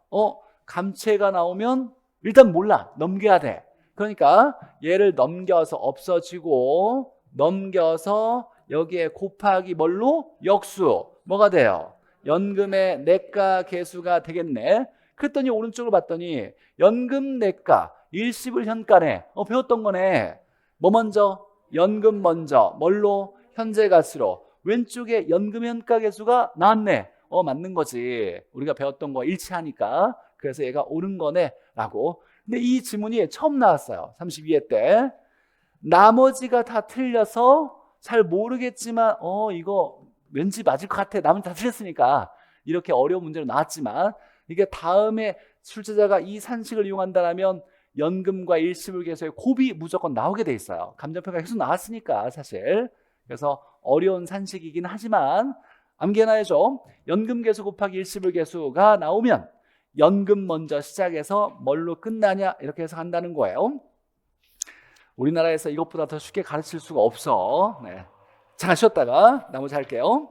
감채가 나오면 일단 몰라. 넘겨야 돼. 그러니까 얘를 넘겨서 없어지고 넘겨서 여기에 곱하기 뭘로? 역수. 뭐가 돼요? 연금의 내가 계수가 되겠네. 그랬더니 오른쪽으로 봤더니 연금 내가 일시불 현가네. 배웠던 거네. 뭐 먼저? 연금 먼저. 뭘로? 현재 가치로 왼쪽에 연금 현가계수가 나왔네. 맞는 거지. 우리가 배웠던 거 일치하니까. 그래서 얘가 옳은 거네 라고. 근데 이 지문이 처음 나왔어요. 32회 때. 나머지가 다 틀려서 잘 모르겠지만 이거 왠지 맞을 것 같아. 나머지 다 틀렸으니까. 이렇게 어려운 문제로 나왔지만 이게 다음에 출제자가 이 산식을 이용한다면 연금과 일시불계수의 곱이 무조건 나오게 돼 있어요. 감정평가 계속 나왔으니까 사실. 그래서 어려운 산식이긴 하지만 암기해놔야죠. 연금계수 곱하기 일시불계수가 나오면 연금 먼저 시작해서 뭘로 끝나냐 이렇게 해서 한다는 거예요. 우리나라에서 이것보다 더 쉽게 가르칠 수가 없어. 네. 잠깐 쉬었다가 나머지 할게요.